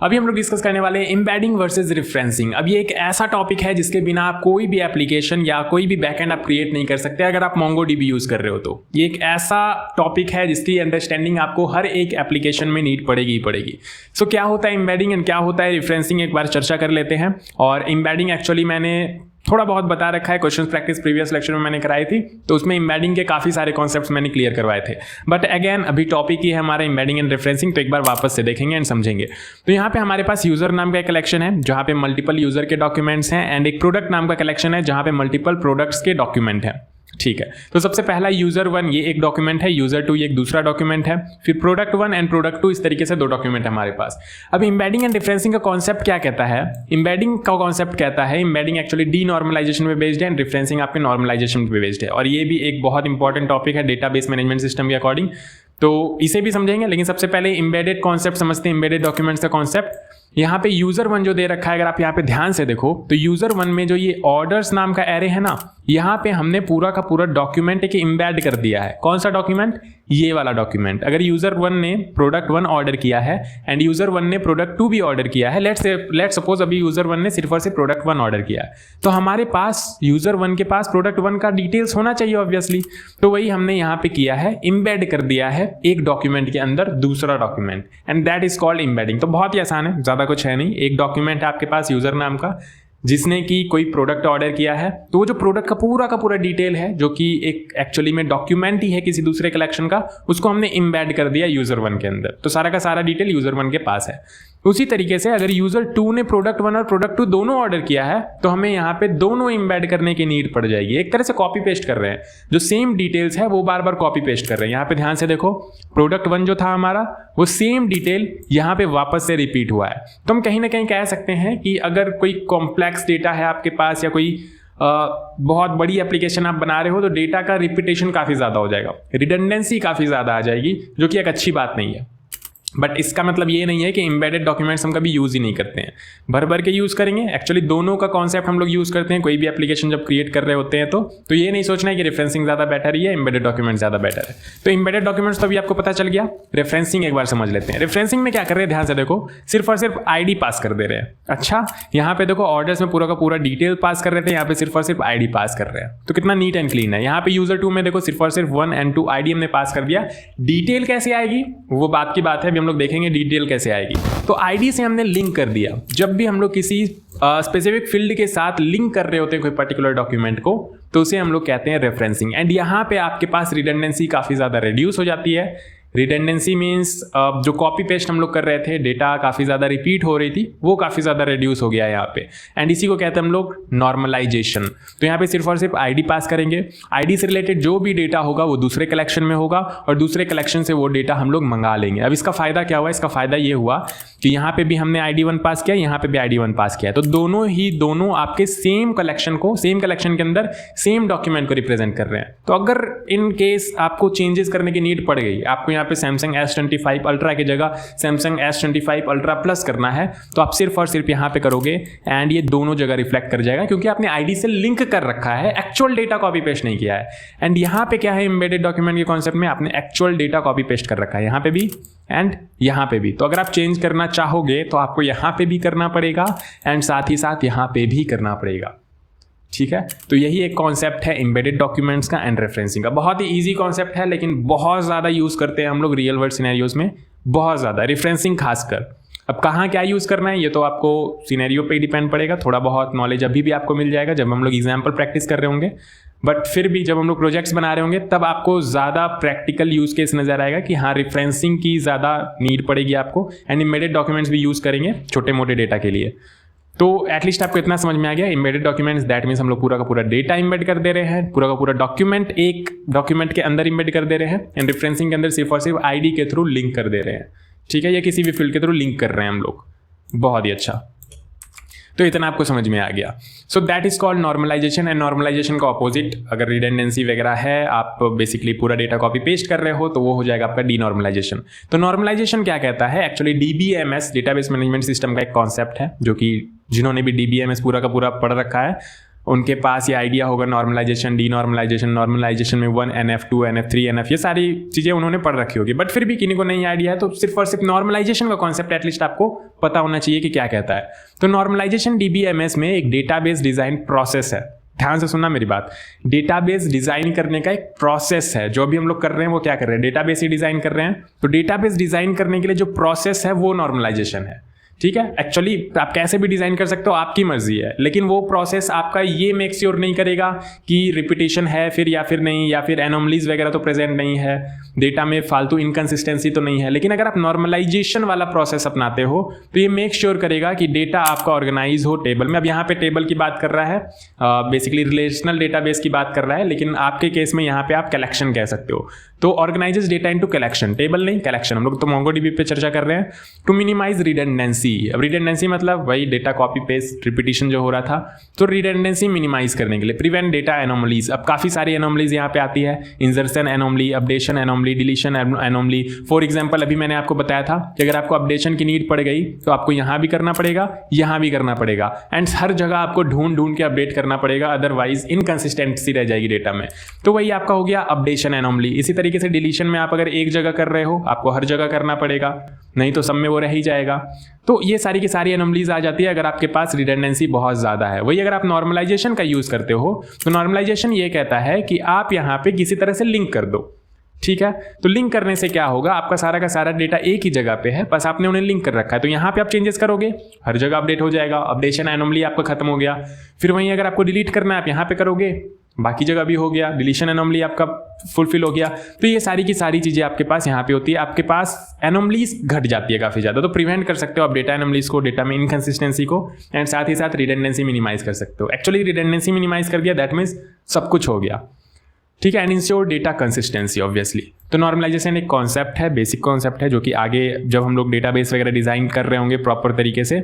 अभी हम लोग डिस्कस करने वाले हैं एम्बेडिंग वर्सेस रेफरेंसिंग। अब ये एक ऐसा टॉपिक है जिसके बिना आप कोई भी एप्लीकेशन या कोई भी बैकएंड आप क्रिएट नहीं कर सकते अगर आप MongoDB यूज कर रहे हो तो। ये एक ऐसा टॉपिक है जिसकी अंडरस्टैंडिंग आपको हर एक एप्लीकेशन में नीड पड़ेगी ही पड़ेगी। सो क्या होता है एम्बेडिंग एंड क्या होता है रेफरेंसिंग, एक बार चर्चा कर लेते हैं। और एम्बेडिंग एक्चुअली मैंने थोड़ा बहुत बता रखा है, क्वेश्चन प्रैक्टिस प्रीवियस लेक्चर में मैंने कराई थी, तो उसमें एम्बेडिंग के काफ़ी सारे कॉन्सेप्ट्स मैंने क्लियर करवाए थे। बट अगेन अभी टॉपिक ही है हमारा एम्बेडिंग एंड रेफरेंसिंग, तो एक बार वापस से देखेंगे एंड समझेंगे। तो यहाँ पे हमारे पास यूजर नाम का एक कलेक्शन है जहाँ पे मल्टीपल यूजर के डॉक्यूमेंट्स हैं, एंड एक प्रोडक्ट नाम का कलेक्शन है जहाँ पे मल्टीपल प्रोडक्ट्स के डॉक्यूमेंट हैं। ठीक है, तो सबसे पहला यूजर 1 ये एक डॉक्यूमेंट है, यूजर 2 ये एक दूसरा डॉक्यूमेंट है, फिर प्रोडक्ट 1 एंड प्रोडक्ट 2 इस तरीके से दो डॉक्यूमेंट है हमारे पास। अब एम्बेडिंग एंड रेफरेंसिंग का कॉन्सेप्ट क्या कहता है? एम्बेडिंग का कॉन्सेप्ट कहता है एम्बेडिंग एक्चुअली डीनॉर्मलाइजेशन पे बेस्ड है एंड रेफरेंसिंग आपके नॉर्मलाइजेशन पे बेस्ड है। और ये भी एक बहुत इंपॉर्टेंट टॉपिक है डेटाबेस मैनेजमेंट सिस्टम के अकॉर्डिंग, तो इसे भी समझेंगे। लेकिन सबसे पहले एम्बेडेड कॉन्सेप्ट समझते हैं, एम्बेडेड डॉक्यूमेंट्स का कॉन्सेप्ट। यहाँ पे यूजर 1 जो दे रखा है, अगर आप यहाँ पे ध्यान से देखो तो यूजर 1 में जो ये ऑर्डर्स नाम का एरे है ना, यहाँ पे हमने पूरा का पूरा डॉक्यूमेंट एक एम्बेड कर दिया है। कौन सा डॉक्यूमेंट? ये वाला डॉक्यूमेंट। अगर यूजर 1 ने प्रोडक्ट 1 ऑर्डर किया है एंड यूजर 1 ने प्रोडक्ट 2 भी ऑर्डर किया है, लेट्स सपोज अभी यूजर 1 ने सिर्फ और सिर्फ प्रोडक्ट 1 ऑर्डर किया है, तो हमारे पास यूजर 1 के पास प्रोडक्ट 1 का डिटेल्स होना चाहिए ऑब्वियसली। तो वही हमने यहाँ पे किया है, एम्बेड कर दिया है एक डॉक्यूमेंट के अंदर दूसरा document, and that is called embedding. तो बहुत ही आसान है, ज्यादा कुछ है नहीं। एक डॉक्यूमेंट है आपके पास यूजर नाम का जिसने कि कोई प्रोडक्ट ऑर्डर किया है, तो वो जो प्रोडक्ट का पूरा डिटेल है जो कि एक एक्चुअली में डॉक्यूमेंट ही है किसी दूसरे कलेक्शन का, उसको हमने एम्बेड कर दिया यूजर 1 के अंदर। तो सारा का सारा डिटेल यूजर 1 के पास है। उसी तरीके से अगर यूजर 2 ने प्रोडक्ट 1 और प्रोडक्ट 2 दोनों ऑर्डर किया है, तो हमें यहाँ पे दोनों एम्बेड करने की नीड पड़ जाएगी। एक तरह से कॉपी पेस्ट कर रहे हैं, जो सेम डिटेल्स है वो बार बार कॉपी पेस्ट कर रहे हैं। यहाँ पे ध्यान से देखो, प्रोडक्ट 1 जो था हमारा, वो सेम डिटेल यहाँ पे वापस से रिपीट हुआ है। तो हम कहीं ना कहीं कह सकते हैं कि अगर कोई कॉम्प्लेक्स डेटा है आपके पास या कोई बहुत बड़ी एप्लीकेशन आप बना रहे हो, तो डेटा का रिपीटेशन काफ़ी ज़्यादा हो जाएगा, रिडंडेंसी काफ़ी ज़्यादा आ जाएगी, जो कि एक अच्छी बात नहीं है। बट इसका मतलब ये नहीं है कि एम्बेडेड डॉक्यूमेंट्स हम कभी यूज़ ही नहीं करते हैं, भर भर के यूज़ करेंगे। एक्चुअली दोनों का कॉन्सेप्ट हम लोग यूज़ करते हैं कोई भी एप्लीकेशन जब क्रिएट कर रहे होते हैं, तो ये नहीं सोचना है कि रेफरेंसिंग ज़्यादा बेटर है या एम्बेडेड डॉक्यूमेंट ज़्यादा बेटर है। तो एम्बेडेड डॉक्यूमेंट्स तो अभी आपको पता चल गया। रेफरेंसिंग एक बार समझ लेते हैं। रेफरेंसिंग में क्या कर रहे हैं, ध्यान से देखो, सिर्फ और सिर्फ ID पास कर दे रहे हैं। अच्छा, यहाँ पे देखो ऑर्डर्स में पूरा का पूरा डिटेल पास कर रहे थे, यहाँ पे सिर्फ और सिर्फ ID पास कर रहे हैं। तो कितना नीट एंड क्लीन है। यहाँ पे यूजर 2 में देखो सिर्फ और सिर्फ 1 एंड 2 ID हमने पास कर दिया। डिटेल कैसे आएगी वो बात की बात है, अभी हम लोग देखेंगे डिटेल कैसे आएगी। तो आईडी से हमने लिंक कर दिया। जब भी हम लोग किसी स्पेसिफिक फील्ड के साथ लिंक कर रहे होते हैं कोई पर्टिकुलर डॉक्यूमेंट को, तो उसे हम लोग कहते हैं रेफरेंसिंग। एंड यहाँ पे आपके पास रिडंडेंसी काफी ज्यादा रिड्यूस हो जाती है। रिडंडेंसी मीन्स जो कॉपी पेस्ट हम लोग कर रहे थे, डेटा काफ़ी ज़्यादा रिपीट हो रही थी, वो काफ़ी ज़्यादा रिड्यूस हो गया है यहाँ पे। एंड इसी को कहते हैं हम लोग नॉर्मलाइजेशन। तो यहाँ पे सिर्फ और सिर्फ ID पास करेंगे, ID से रिलेटेड जो भी डेटा होगा वो दूसरे कलेक्शन में होगा और दूसरे कलेक्शन से वो डेटा हम लोग मंगा लेंगे। अब इसका फ़ायदा क्या हुआ? इसका फ़ायदा ये हुआ कि यहाँ पे भी हमने ID1 पास किया, यहाँ पे भी ID1 पास किया, तो दोनों आपके सेम कलेक्शन के अंदर सेम डॉक्यूमेंट को रिप्रेजेंट कर रहे हैं। तो अगर इन केस आपको चेंजेस करने की नीड पड़ गई, आपको यहाँ पे Samsung S25 Ultra की जगह Samsung S25 Ultra Plus करना है, तो आप सिर्फ और सिर्फ यहाँ पे करोगे एंड ये दोनों जगह रिफ्लेक्ट कर जाएगा, क्योंकि आपने ID से लिंक कर रखा है, एक्चुअल डेटा कॉपी पेस्ट नहीं किया है। एंड यहाँ पे क्या है, एम्बेडेड डॉक्यूमेंट के कॉन्सेप्ट में आपने एक्चुअल डेटा कॉपी पेस्ट कर रखा है, यहाँ पे भी एंड यहाँ पे भी। तो अगर आप चेंज करना चाहोगे तो आपको यहाँ पे भी करना पड़ेगा एंड साथ ही साथ यहाँ पे भी करना पड़ेगा। ठीक है, तो यही एक कॉन्सेप्ट है एम्बेडेड डॉक्यूमेंट्स का एंड रेफरेंसिंग का। बहुत ही इजी कॉन्सेप्ट है, लेकिन बहुत ज़्यादा यूज़ करते हैं हम लोग रियल वर्ल्ड सिनेरियोज में, बहुत ज़्यादा, रेफरेंसिंग खासकर। अब कहाँ क्या यूज़ करना है ये तो आपको सिनेरियो पे डिपेंड पड़ेगा। थोड़ा बहुत नॉलेज अभी भी आपको मिल जाएगा जब हम लोग एग्जाम्पल प्रैक्टिस कर रहे होंगे, बट फिर भी जब हम लोग प्रोजेक्ट्स बना रहे होंगे तब आपको ज़्यादा प्रैक्टिकल यूज़ केस नज़र आएगा कि हाँ रेफरेंसिंग की ज़्यादा नीड पड़ेगी आपको। एंड एम्बेडेड डॉक्यूमेंट्स भी यूज़ करेंगे छोटे मोटे डेटा के लिए। तो एटलीस्ट आपको इतना समझ में आ गया, एम्बेडेड डॉक्यूमेंट्स दैट मीन्स हम लोग पूरा का पूरा डेटा एम्बेड कर दे रहे हैं, पूरा का पूरा डॉक्यूमेंट एक डॉक्यूमेंट के अंदर एम्बेड कर दे रहे हैं। एंड रेफरेंसिंग के अंदर सिर्फ और सिर्फ ID के थ्रू लिंक कर दे रहे हैं। ठीक है, या किसी भी फील्ड के थ्रू लिंक कर रहे हैं हम लोग। बहुत ही अच्छा, तो इतना आपको समझ में आ गया। So that is called normalization. And normalization का ऑपोजिट, अगर रिडंडेंसी वगैरह है, आप बेसिकली पूरा डेटा कॉपी पेस्ट कर रहे हो, तो वो हो जाएगा आपका डीनॉर्मलाइजेशन। तो नॉर्मलाइजेशन क्या कहता है? Actually DBMS database management system का एक कॉन्सेप्ट है, जो कि जिन्होंने भी DBMS पूरा का पूरा पढ़ रखा है उनके पास ये आइडिया होगा नॉर्मलाइजेशन, डीनॉर्मलाइजेशन, नॉर्मलाइजेशन में 1 NF, 2 NF, 3 NF, ये सारी चीज़ें उन्होंने पढ़ रखी होगी। बट फिर भी किन्हीं को नहीं आइडिया है तो सिर्फ और सिर्फ नॉर्मलाइजेशन का कॉन्सेप्ट एटलीस्ट आपको पता होना चाहिए कि क्या कहता है। तो नॉर्मलाइजेशन DBMS में एक डेटाबेस डिज़ाइन प्रोसेस है। ध्यान से सुनना मेरी बात। डेटाबेस डिज़ाइन करने का एक प्रोसेस है। जो भी हम लोग कर रहे हैं वो क्या कर रहे हैं, डेटाबेस ही डिज़ाइन कर रहे हैं। तो डेटाबेस डिज़ाइन करने के लिए जो प्रोसेस है वो नॉर्मलाइजेशन है। ठीक है, एक्चुअली आप कैसे भी डिज़ाइन कर सकते हो, आपकी मर्जी है, लेकिन वो प्रोसेस आपका ये मेक श्योर नहीं करेगा कि रिपीटेशन है फिर या फिर नहीं, या फिर एनोमलीज वगैरह तो प्रेजेंट नहीं है, डेटा में फालतू इनकन्सिस्टेंसी तो नहीं है। लेकिन अगर आप नॉर्मलाइजेशन वाला प्रोसेस अपनाते हो तो ये मेक श्योर करेगा कि डेटा आपका ऑर्गेनाइज हो टेबल में। अब यहाँ पे टेबल की बात कर रहा है, बेसिकली रिलेशनल डेटाबेस की बात कर रहा है, लेकिन आपके केस में यहाँ पे आप कलेक्शन कह सकते हो। तो organizes data into collection, table नहीं कलेक्शन। हम लोग तो MongoDB पे चर्चा कर रहे हैं। To minimize redundancy. अब रिडंडेंसी मतलब वही डेटा कॉपी पेस्ट रिपीटिशन जो हो रहा था, तो रिडंडेंसी मिनिमाइज करने के लिए। Prevent data anomalies. अब काफ़ी सारी एनोमलीज यहाँ पे आती है, insertion anomaly, updation anomaly, deletion anomaly. For example अभी मैंने आपको बताया था कि अगर आपको अपडेशन की नीड पड़ गई तो आपको यहाँ भी करना पड़ेगा, यहाँ भी करना पड़ेगा, एंड हर जगह आपको ढूंढ ढूंढ के अपडेट करना पड़ेगा, अदरवाइज इनकन्सिस्टेंसी रह जाएगी डेटा में। तो वही आपका हो गया अपडेशन एनोमली। इसी तरीके से डिलीशन में आप अगर एक जगह कर रहे हो, आपको हर जगह करना पड़ेगा, नहीं तो सब में वो रह ही जाएगा। तो ये सारी की सारी एनोमलीज आ जाती है अगर आपके पास रिडंडेंसी बहुत ज़्यादा है। वही अगर आप नॉर्मलाइजेशन का यूज़ करते हो तो नॉर्मलाइजेशन ये कहता है कि आप यहाँ पे किसी तरह से लिंक कर दो। ठीक है, तो लिंक करने से क्या होगा, आपका सारा का सारा डेटा एक ही जगह पे है, बस आपने उन्हें लिंक कर रखा है। तो यहाँ पे आप चेंजेस करोगे, हर जगह अपडेट हो जाएगा, अपडेशन एनोमली आपका खत्म हो गया। फिर वहीं अगर आपको डिलीट करना है आप यहाँ पे करोगे, बाकी जगह भी हो गया, डिलीशन एनोमली आपका फुलफिल हो गया। तो ये सारी की सारी चीज़ें आपके पास यहाँ पे होती है। आपके पास एनोमलीज घट जाती है काफ़ी ज़्यादा, तो प्रिवेंट कर सकते हो आप डेटा एनोमलीज को, डेटा में इनकन्सिस्टेंसी को, एंड साथ ही साथ रिडंडेंसी मिनिमाइज कर सकते हो। एक्चुअली रिडंडेंसी मिनिमाइज कर दिया दैट मीन्स सब कुछ हो गया। ठीक है, and ensure data consistency obviously. तो नॉर्मलाइजेशन एक कॉन्सेप्ट है, बेसिक कॉन्सेप्ट है, जो कि आगे जब हम लोग डेटाबेस वगैरह डिज़ाइन कर रहे होंगे प्रॉपर तरीके से,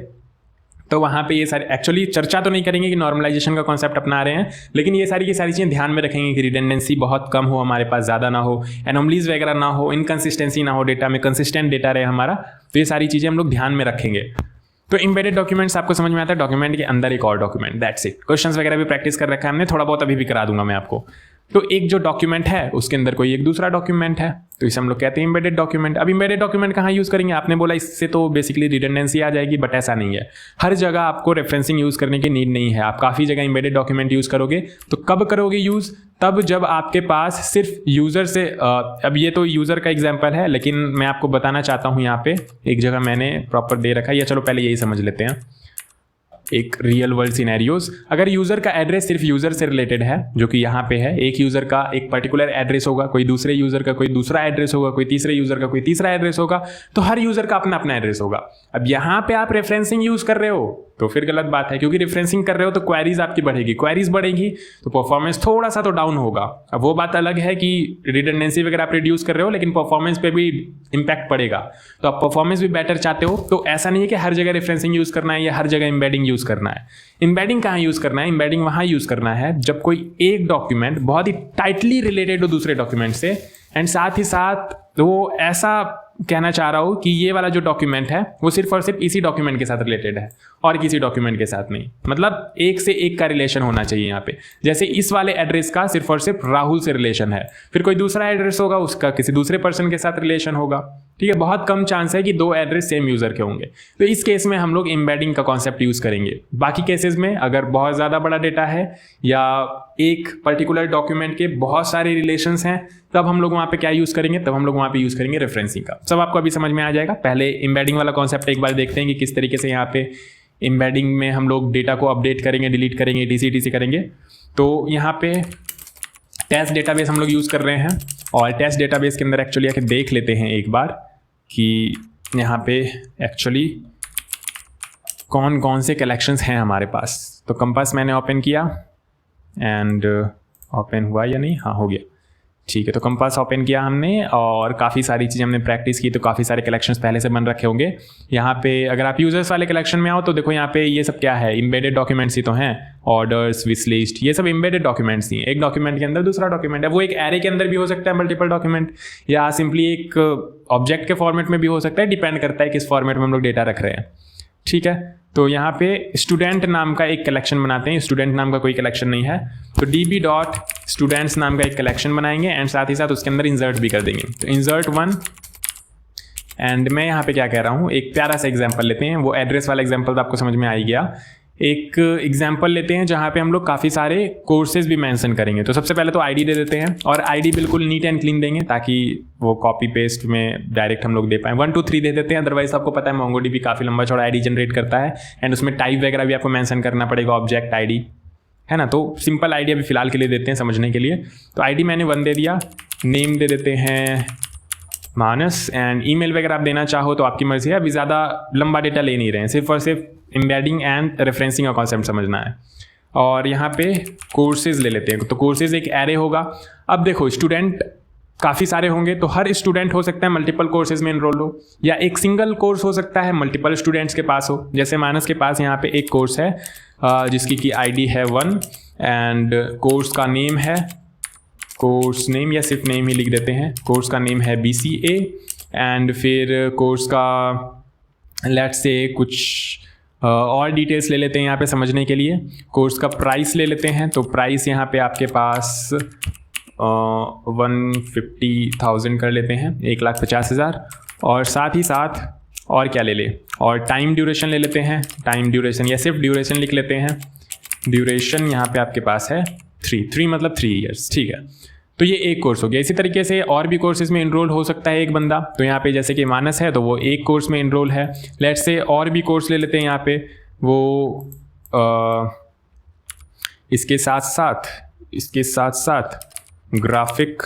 तो वहाँ पे ये सारी एक्चुअली चर्चा तो नहीं करेंगे कि नॉर्मलाइजेशन का कॉन्सेप्ट अपना रहे हैं, लेकिन ये सारी की सारी चीज़ें ध्यान में रखेंगे कि रिडंडेंसी बहुत कम हो, हमारे पास ज़्यादा ना हो, एनोमलीज वगैरह ना हो, इनकन्सिस्टेंसी ना हो, डेटा में कंसिस्टेंट डेटा रहे हमारा। तो ये सारी चीज़ें हम लोग ध्यान में रखेंगे। तो एम्बेडेड डॉक्यूमेंट्स आपको समझ में आता है, डॉक्यूमेंट के अंदर एक और डॉक्यूमेंट, दैट्स इट। क्वेश्चंस वगैरह भी प्रैक्टिस कर रखा है हमने, थोड़ा बहुत अभी भी करा दूंगा मैं आपको। तो एक जो डॉक्यूमेंट है उसके अंदर कोई एक दूसरा डॉक्यूमेंट है, तो इसे हम लोग कहते हैं एम्बेडेड डॉक्यूमेंट। अब एम्बेडेड डॉक्यूमेंट कहाँ यूज़ करेंगे, आपने बोला इससे तो बेसिकली रिडंडेंसी आ जाएगी, बट ऐसा नहीं है। हर जगह आपको रेफरेंसिंग यूज़ करने की नीड नहीं है। आप काफ़ी जगह एम्बेडेड डॉक्यूमेंट यूज़ करोगे, तो कब करोगे यूज़, तब जब आपके पास सिर्फ यूज़र से अब ये तो यूज़र का एग्जाम्पल है, लेकिन मैं आपको बताना चाहता हूँ यहाँ पे एक जगह मैंने प्रॉपर दे रखा है, या चलो पहले यही समझ लेते हैं, एक रियल वर्ल्ड सिनेरियोज। अगर यूज़र का एड्रेस सिर्फ यूज़र से रिलेटेड है, जो कि यहाँ पे है, एक यूज़र का एक पर्टिकुलर एड्रेस होगा, कोई दूसरे यूज़र का कोई दूसरा एड्रेस होगा, कोई तीसरे यूज़र का कोई तीसरा एड्रेस होगा, तो हर यूज़र का अपना अपना एड्रेस होगा। अब यहाँ पे आप रेफरेंसिंग यूज़ कर रहे हो तो फिर गलत बात है, क्योंकि रेफरेंसिंग कर रहे हो तो क्वेरीज आपकी बढ़ेगी, क्वेरीज बढ़ेगी तो परफॉर्मेंस थोड़ा सा तो डाउन होगा। अब वो बात अलग है कि रिडंडेंसी वगैरह आप रिड्यूस कर रहे हो, लेकिन परफॉर्मेंस पे भी इंपैक्ट पड़ेगा। तो आप परफॉर्मेंस भी बेटर चाहते हो, तो ऐसा नहीं है कि हर जगह रेफरेंसिंग यूज़ करना है या हर जगह एम्बेडिंग यूज़ करना है। एम्बेडिंग कहाँ यूज़ करना है, एम्बेडिंग वहाँ यूज़ करना है जब कोई एक डॉक्यूमेंट बहुत ही टाइटली रिलेटेड हो दूसरे डॉक्यूमेंट से, एंड साथ ही साथ वो ऐसा कहना चाह रहा हूँ कि ये वाला जो डॉक्यूमेंट है वो सिर्फ और सिर्फ इसी डॉक्यूमेंट के साथ रिलेटेड है और किसी डॉक्यूमेंट के साथ नहीं। मतलब एक से एक का रिलेशन होना चाहिए यहाँ पे। जैसे इस वाले एड्रेस का सिर्फ और सिर्फ राहुल से रिलेशन है, फिर कोई दूसरा एड्रेस होगा उसका किसी दूसरे पर्सन के साथ रिलेशन होगा। ठीक है, बहुत कम चांस है कि दो एड्रेस सेम यूज़र के होंगे। तो इस केस में हम लोग एम्बेडिंग का कॉन्सेप्ट यूज़ करेंगे। बाकी केसेस में अगर बहुत ज़्यादा बड़ा डेटा है या एक पर्टिकुलर डॉक्यूमेंट के बहुत सारे रिलेशंस हैं, तब हम लोग वहाँ पे क्या यूज़ करेंगे, तब हम लोग वहाँ पे यूज़ करेंगे रेफरेंसिंग का। सब आपको अभी समझ में आ जाएगा। पहले एम्बेडिंग वाला कॉन्सेप्ट एक बार देखते हैं कि किस तरीके से यहाँ पे एम्बेडिंग में हम लोग डेटा को अपडेट करेंगे, डिलीट करेंगे, डीसी करेंगे। तो यहाँ पे टेस्ट डेटाबेस हम लोग यूज़ कर रहे हैं, और टेस्ट डेटाबेस के अंदर एक्चुअली आके देख लेते हैं एक बार कि यहाँ पे एक्चुअली कौन कौन से कलेक्शंस हैं हमारे पास। तो कंपास मैंने ओपन किया एंड ओपन हुआ या नहीं, हाँ हो गया, ठीक है। तो कंपास ओपन किया हमने और काफ़ी सारी चीज़ें हमने प्रैक्टिस की, तो काफ़ी सारे कलेक्शंस पहले से बन रखे होंगे। यहाँ पे अगर आप यूजर्स वाले कलेक्शन में आओ तो देखो यहाँ पे ये सब क्या है, एम्बेडेड डॉक्यूमेंट्स ही तो हैं, ऑर्डर्स, विश लिस्ट, ये सब एम्बेडेड डॉक्यूमेंट्स ही हैं। एक डॉक्यूमेंट के अंदर दूसरा डॉक्यूमेंट है, वो एक एरे के अंदर भी हो सकता है मल्टीपल डॉक्यूमेंट, या सिंपली एक ऑब्जेक्ट के फॉर्मेट में भी हो सकता है, डिपेंड करता है किस फॉर्मेट में हम लोग डेटा रख रहे हैं। ठीक है, तो यहाँ पे स्टूडेंट नाम का एक कलेक्शन बनाते हैं, स्टूडेंट नाम का कोई कलेक्शन नहीं है, तो db डॉट स्टूडेंट्स नाम का एक कलेक्शन बनाएंगे एंड साथ ही साथ उसके अंदर इंसर्ट भी कर देंगे। तो इंसर्ट 1 एंड मैं यहाँ पे क्या कह रहा हूँ, एक प्यारा सा एग्जाम्पल लेते हैं, वो एड्रेस वाला एग्जाम्पल तो आपको समझ में आ ही गया। एक एग्जाम्पल लेते हैं जहाँ पे हम लोग काफ़ी सारे कोर्सेज भी मेंशन करेंगे। तो सबसे पहले तो आईडी दे देते हैं और आईडी बिल्कुल नीट एंड क्लीन देंगे ताकि वो कॉपी पेस्ट में डायरेक्ट हम लोग दे पाएँ। 1 2 3 दे देते हैं, अदरवाइज आपको पता है MongoDB काफ़ी लंबा चौड़ा आईडी जनरेट करता है एंड उसमें टाइप वगैरह भी आपको मेंशन करना पड़ेगा, ऑब्जेक्ट आईडी है ना। तो सिंपल आईडी अभी फिलहाल के लिए देते हैं समझने के लिए। तो आईडी मैंने 1 दे दिया, नेम दे देते हैं मानस एंड ईमेल वगैरह आप देना चाहो तो आपकी मर्जी है। अभी ज़्यादा लंबा डेटा ले नहीं रहे हैं, सिर्फ और सिर्फ एम्बेडिंग एंड रेफरेंसिंग का कॉन्सेप्ट समझना है। और यहाँ पे कोर्सेज ले लेते हैं, तो कोर्सेज एक एरे होगा। अब देखो स्टूडेंट काफ़ी सारे होंगे, तो हर स्टूडेंट हो सकता है मल्टीपल कोर्सेज में इनरोल हो, या एक सिंगल कोर्स हो सकता है मल्टीपल स्टूडेंट्स के पास हो। जैसे मानस के पास यहाँ पे एक कोर्स है जिसकी की आईडी है 1 एंड कोर्स का नेम है, कोर्स नेम या सिर्फ नेम ही लिख देते हैं, कोर्स का नेम है BCA एंड फिर कोर्स का लेट्स से कुछ और डिटेल्स ले लेते हैं यहाँ पे समझने के लिए। कोर्स का प्राइस ले लेते हैं, तो प्राइस यहाँ पे आपके पास 150,000 कर लेते हैं, 1,50,000। और साथ ही साथ और क्या ले ले, और टाइम ड्यूरेशन ले लेते हैं, टाइम ड्यूरेशन या सिर्फ ड्यूरेशन लिख लेते हैं। ड्यूरेशन यहाँ पे आपके पास है 3 मतलब 3 ईयर्स, ठीक है। तो ये एक कोर्स हो गया। इसी तरीके से और भी कोर्सेज में इनरोल हो सकता है एक बंदा। तो यहाँ पे जैसे कि मानस है तो वो एक कोर्स में इनरोल है। लेट्स से और भी कोर्स ले लेते हैं यहाँ पे, वो इसके साथ साथ ग्राफिक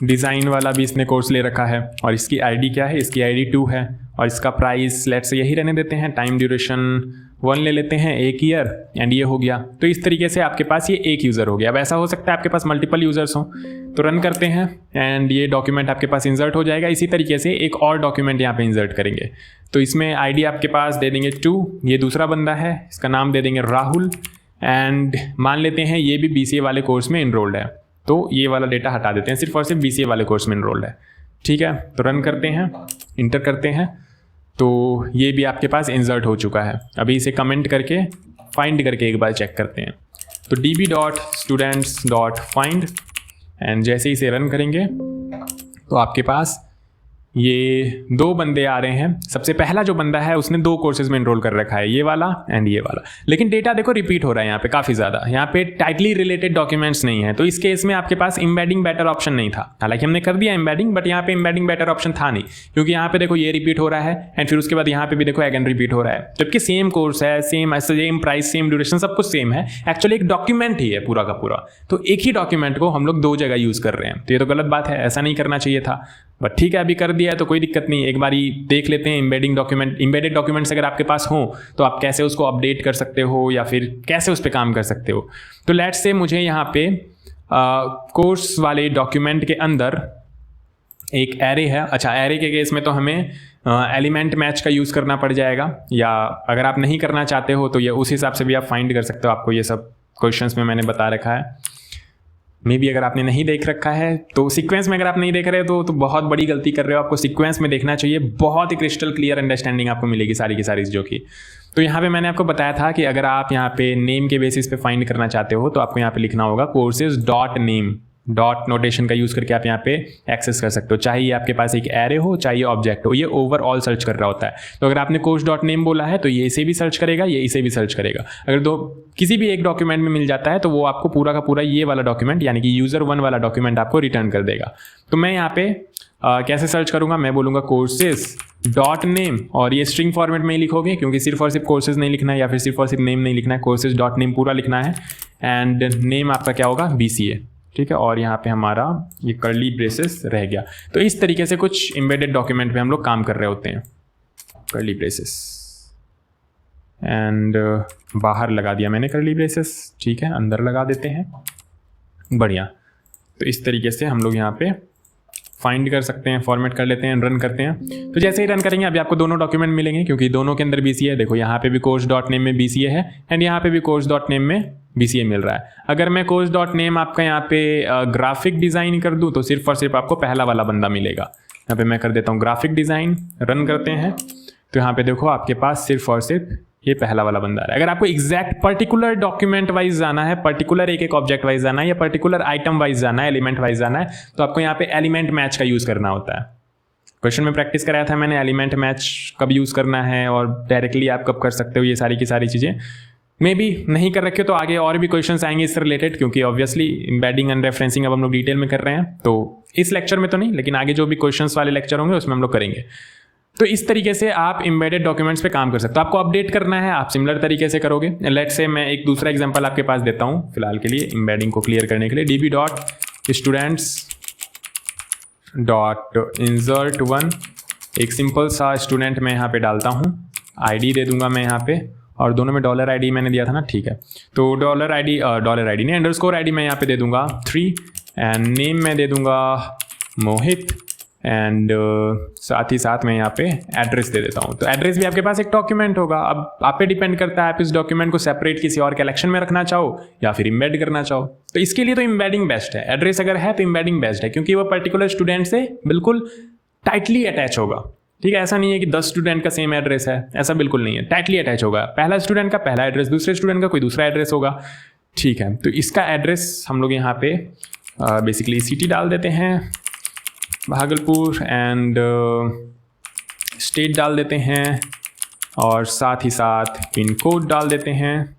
डिज़ाइन वाला भी इसने कोर्स ले रखा है और इसकी आईडी क्या है, इसकी आईडी 2 है और इसका प्राइस लेट्स से यही रहने देते हैं। टाइम ड्यूरेशन 1 ले लेते हैं, 1 ईयर एंड ये हो गया। तो इस तरीके से आपके पास ये एक यूज़र हो गया। अब ऐसा हो सकता है आपके पास मल्टीपल यूज़र्स हों, तो रन करते हैं एंड ये डॉक्यूमेंट आपके पास इंसर्ट हो जाएगा। इसी तरीके से एक और डॉक्यूमेंट यहाँ पे इंसर्ट करेंगे, तो इसमें आईडी आपके पास दे देंगे 2, ये दूसरा बंदा है, इसका नाम दे देंगे राहुल एंड मान लेते हैं ये भी BCA वाले कोर्स में इनरोल्ड है, तो ये वाला डेटा हटा देते हैं, सिर्फ और सिर्फ BCA वाले कोर्स में इनरोल्ड है, ठीक है। तो रन करते हैं, इंटर करते हैं, तो ये भी आपके पास इंसर्ट हो चुका है। अभी इसे कमेंट करके फाइंड करके एक बार चेक करते हैं। तो db.students.find एंड जैसे ही इसे रन करेंगे तो आपके पास ये 2 बंदे आ रहे हैं। सबसे पहला जो बंदा है उसने 2 कोर्सेज में इनरोल कर रखा है, ये वाला एंड ये वाला, लेकिन डेटा देखो रिपीट हो रहा है यहाँ पे काफ़ी ज़्यादा। यहाँ पे टाइटली रिलेटेड डॉक्यूमेंट्स नहीं है, तो इस केस में आपके पास एम्बेडिंग बेटर ऑप्शन नहीं था। हालांकि हमने कर दिया एम्बेडिंग, बट यहाँ पे एम्बेडिंग बेटर ऑप्शन था नहीं, क्योंकि यहाँ पे देखो ये रिपीट हो रहा है एंड फिर उसके बाद यहाँ पे भी देखो अगेन रिपीट हो रहा है, जबकि सेम कोर्स है, सेम प्राइस, सेम ड्यूरेशन, सब कुछ सेम है। एक्चुअली एक डॉक्यूमेंट ही है पूरा का पूरा, तो एक ही डॉक्यूमेंट को हम लोग 2 जगह यूज़ कर रहे हैं, तो ये तो गलत बात है, ऐसा नहीं करना चाहिए था। बट ठीक है, अभी कर दिया है तो कोई दिक्कत नहीं। एक बारी देख लेते हैं एम्बेडेड डॉक्यूमेंट्स अगर आपके पास हो तो आप कैसे उसको अपडेट कर सकते हो या फिर कैसे उस पर काम कर सकते हो। तो लेट्स से मुझे यहाँ पे कोर्स वाले डॉक्यूमेंट के अंदर एक एरे है। अच्छा, एरे के केस में तो हमें एलिमेंट मैच का यूज़ करना पड़ जाएगा, या अगर आप नहीं करना चाहते हो तो ये उस हिसाब से भी आप फाइंड कर सकते हो। आपको ये सब क्वेश्चंस में मैंने बता रखा है। मे बी अगर आपने नहीं देख रखा है तो सीक्वेंस में अगर आप नहीं देख रहे हो तो बहुत बड़ी गलती कर रहे हो। आपको सीक्वेंस में देखना चाहिए, बहुत ही क्रिस्टल क्लियर अंडरस्टैंडिंग आपको मिलेगी सारी की सारी चीज़ों की। तो यहाँ पे मैंने आपको बताया था कि अगर आप यहाँ पे नेम के बेसिस पे फाइंड करना चाहते हो तो आपको यहाँ पे लिखना होगा courses dot name, dot notation का यूज़ करके आप यहाँ पे एक्सेस कर सकते हो। चाहे ये आपके पास एक एरे हो, चाहे ये ऑब्जेक्ट हो, ये ओवरऑल सर्च कर रहा होता है। तो अगर आपने कोर्स डॉट नेम बोला है तो ये इसे भी सर्च करेगा, ये इसे भी सर्च करेगा। अगर किसी भी एक डॉक्यूमेंट में मिल जाता है तो वो आपको पूरा का पूरा ये वाला डॉक्यूमेंट यानी कि यूज़र 1 वाला डॉक्यूमेंट आपको रिटर्न कर देगा। तो मैं यहाँ पे कैसे सर्च करूँगा, मैं बोलूँगा कोर्सेज डॉट नेम, और ये स्ट्रिंग फॉर्मेट में ही लिखोगे क्योंकि सिर्फ और सिर्फ कोर्सेज नहीं लिखना है या फिर सिर्फ और सिर्फ नेम नहीं लिखना है, कोर्सेज डॉट नेम पूरा लिखना है एंड नेम आपका क्या होगा BCA, ठीक है। और यहाँ पे हमारा ये कर्ली ब्रेसेस रह गया। तो इस तरीके से कुछ एम्बेडेड डॉक्यूमेंट पे हम लोग काम कर रहे होते हैं। कर्ली ब्रेसेस एंड बाहर लगा दिया मैंने कर्ली ब्रेसेस, ठीक है, अंदर लगा देते हैं, बढ़िया। तो इस तरीके से हम लोग यहाँ पे फाइंड कर सकते हैं, फॉर्मेट कर लेते हैं, रन करते हैं। तो जैसे ही रन करेंगे अभी आपको दोनों डॉक्यूमेंट मिलेंगे क्योंकि दोनों के अंदर BCA है। देखो यहाँ पे भी कोर्स डॉट नेम में BCA है एंड यहाँ पे भी कोर्स डॉट नेम में BCA मिल रहा है। अगर मैं कोर्स डॉट नेम आपका यहाँ पे ग्राफिक डिज़ाइन कर दूँ तो सिर्फ और सिर्फ आपको पहला वाला बंदा मिलेगा। यहाँ पे मैं कर देता हूँ ग्राफिक डिज़ाइन, रन करते हैं। तो यहाँ पे देखो आपके पास सिर्फ और सिर्फ ये पहला वाला बंदा आ रहा है। अगर आपको एग्जैक्ट पर्टिकुलर डॉक्यूमेंट वाइज जाना है, पर्टिकुलर एक एक ऑब्जेक्ट वाइज जाना है या पर्टिकुलर आइटम वाइज जाना है, एलिमेंट वाइज जाना है, तो आपको यहाँ पे एलिमेंट मैच का यूज़ करना होता है। क्वेश्चन में प्रैक्टिस कराया था मैंने एलिमेंट मैच कब यूज़ करना है और डायरेक्टली आप कब कर सकते हो, ये सारी की सारी चीज़ें मे बी नहीं कर रखे तो आगे और भी क्वेश्चंस आएंगे इससे रिलेटेड, क्योंकि ऑब्वियसली एम्बेडिंग एंड रेफरेंसिंग अब हम लोग डिटेल में कर रहे हैं, तो इस लेक्चर में तो नहीं, लेकिन आगे जो भी क्वेश्चंस वाले लेक्चर होंगे उसमें हम लोग करेंगे। तो इस तरीके से आप एम्बेडेड डॉक्यूमेंट्स पे काम कर सकते हो। आपको अपडेट करना है, आप सिमिलर तरीके से करोगे। लेट्स से मैं एक दूसरा एग्जांपल आपके पास देता हूँ फिलहाल के लिए, एम्बेडिंग को क्लियर करने के लिए। db.students.insert1 एक सिंपल सा स्टूडेंट मैं यहाँ पे डालता हूँ, आईडी दे दूंगा मैं यहाँ पे, और दोनों में $ID मैंने दिया था ना, ठीक है। तो $ID नहीं, अंडरस्कोर ID मैं यहाँ पे दे दूंगा 3 एंड नेम मैं दे दूंगा मोहित एंड साथ ही साथ मैं यहाँ पे एड्रेस दे देता हूँ। तो एड्रेस भी आपके पास एक डॉक्यूमेंट होगा। अब आप पे डिपेंड करता है आप इस डॉक्यूमेंट को सेपरेट किसी और कलेक्शन में रखना चाहो या फिर इम्बेड करना चाहो। तो इसके लिए तो इम्बेडिंग बेस्ट है। एड्रेस अगर है तो इम्बेडिंग बेस्ट है, क्योंकि वो पर्टिकुलर स्टूडेंट से बिल्कुल टाइटली अटैच होगा। ठीक है, ऐसा नहीं है कि 10 स्टूडेंट का सेम एड्रेस है, ऐसा बिल्कुल नहीं है, टाइटली अटैच होगा। पहला स्टूडेंट का पहला एड्रेस, दूसरे स्टूडेंट का कोई दूसरा एड्रेस होगा। ठीक है, तो इसका एड्रेस हम लोग यहाँ पे बेसिकली सिटी डाल देते हैं भागलपुर एंड स्टेट डाल देते हैं और साथ ही साथ पिन कोड डाल देते हैं।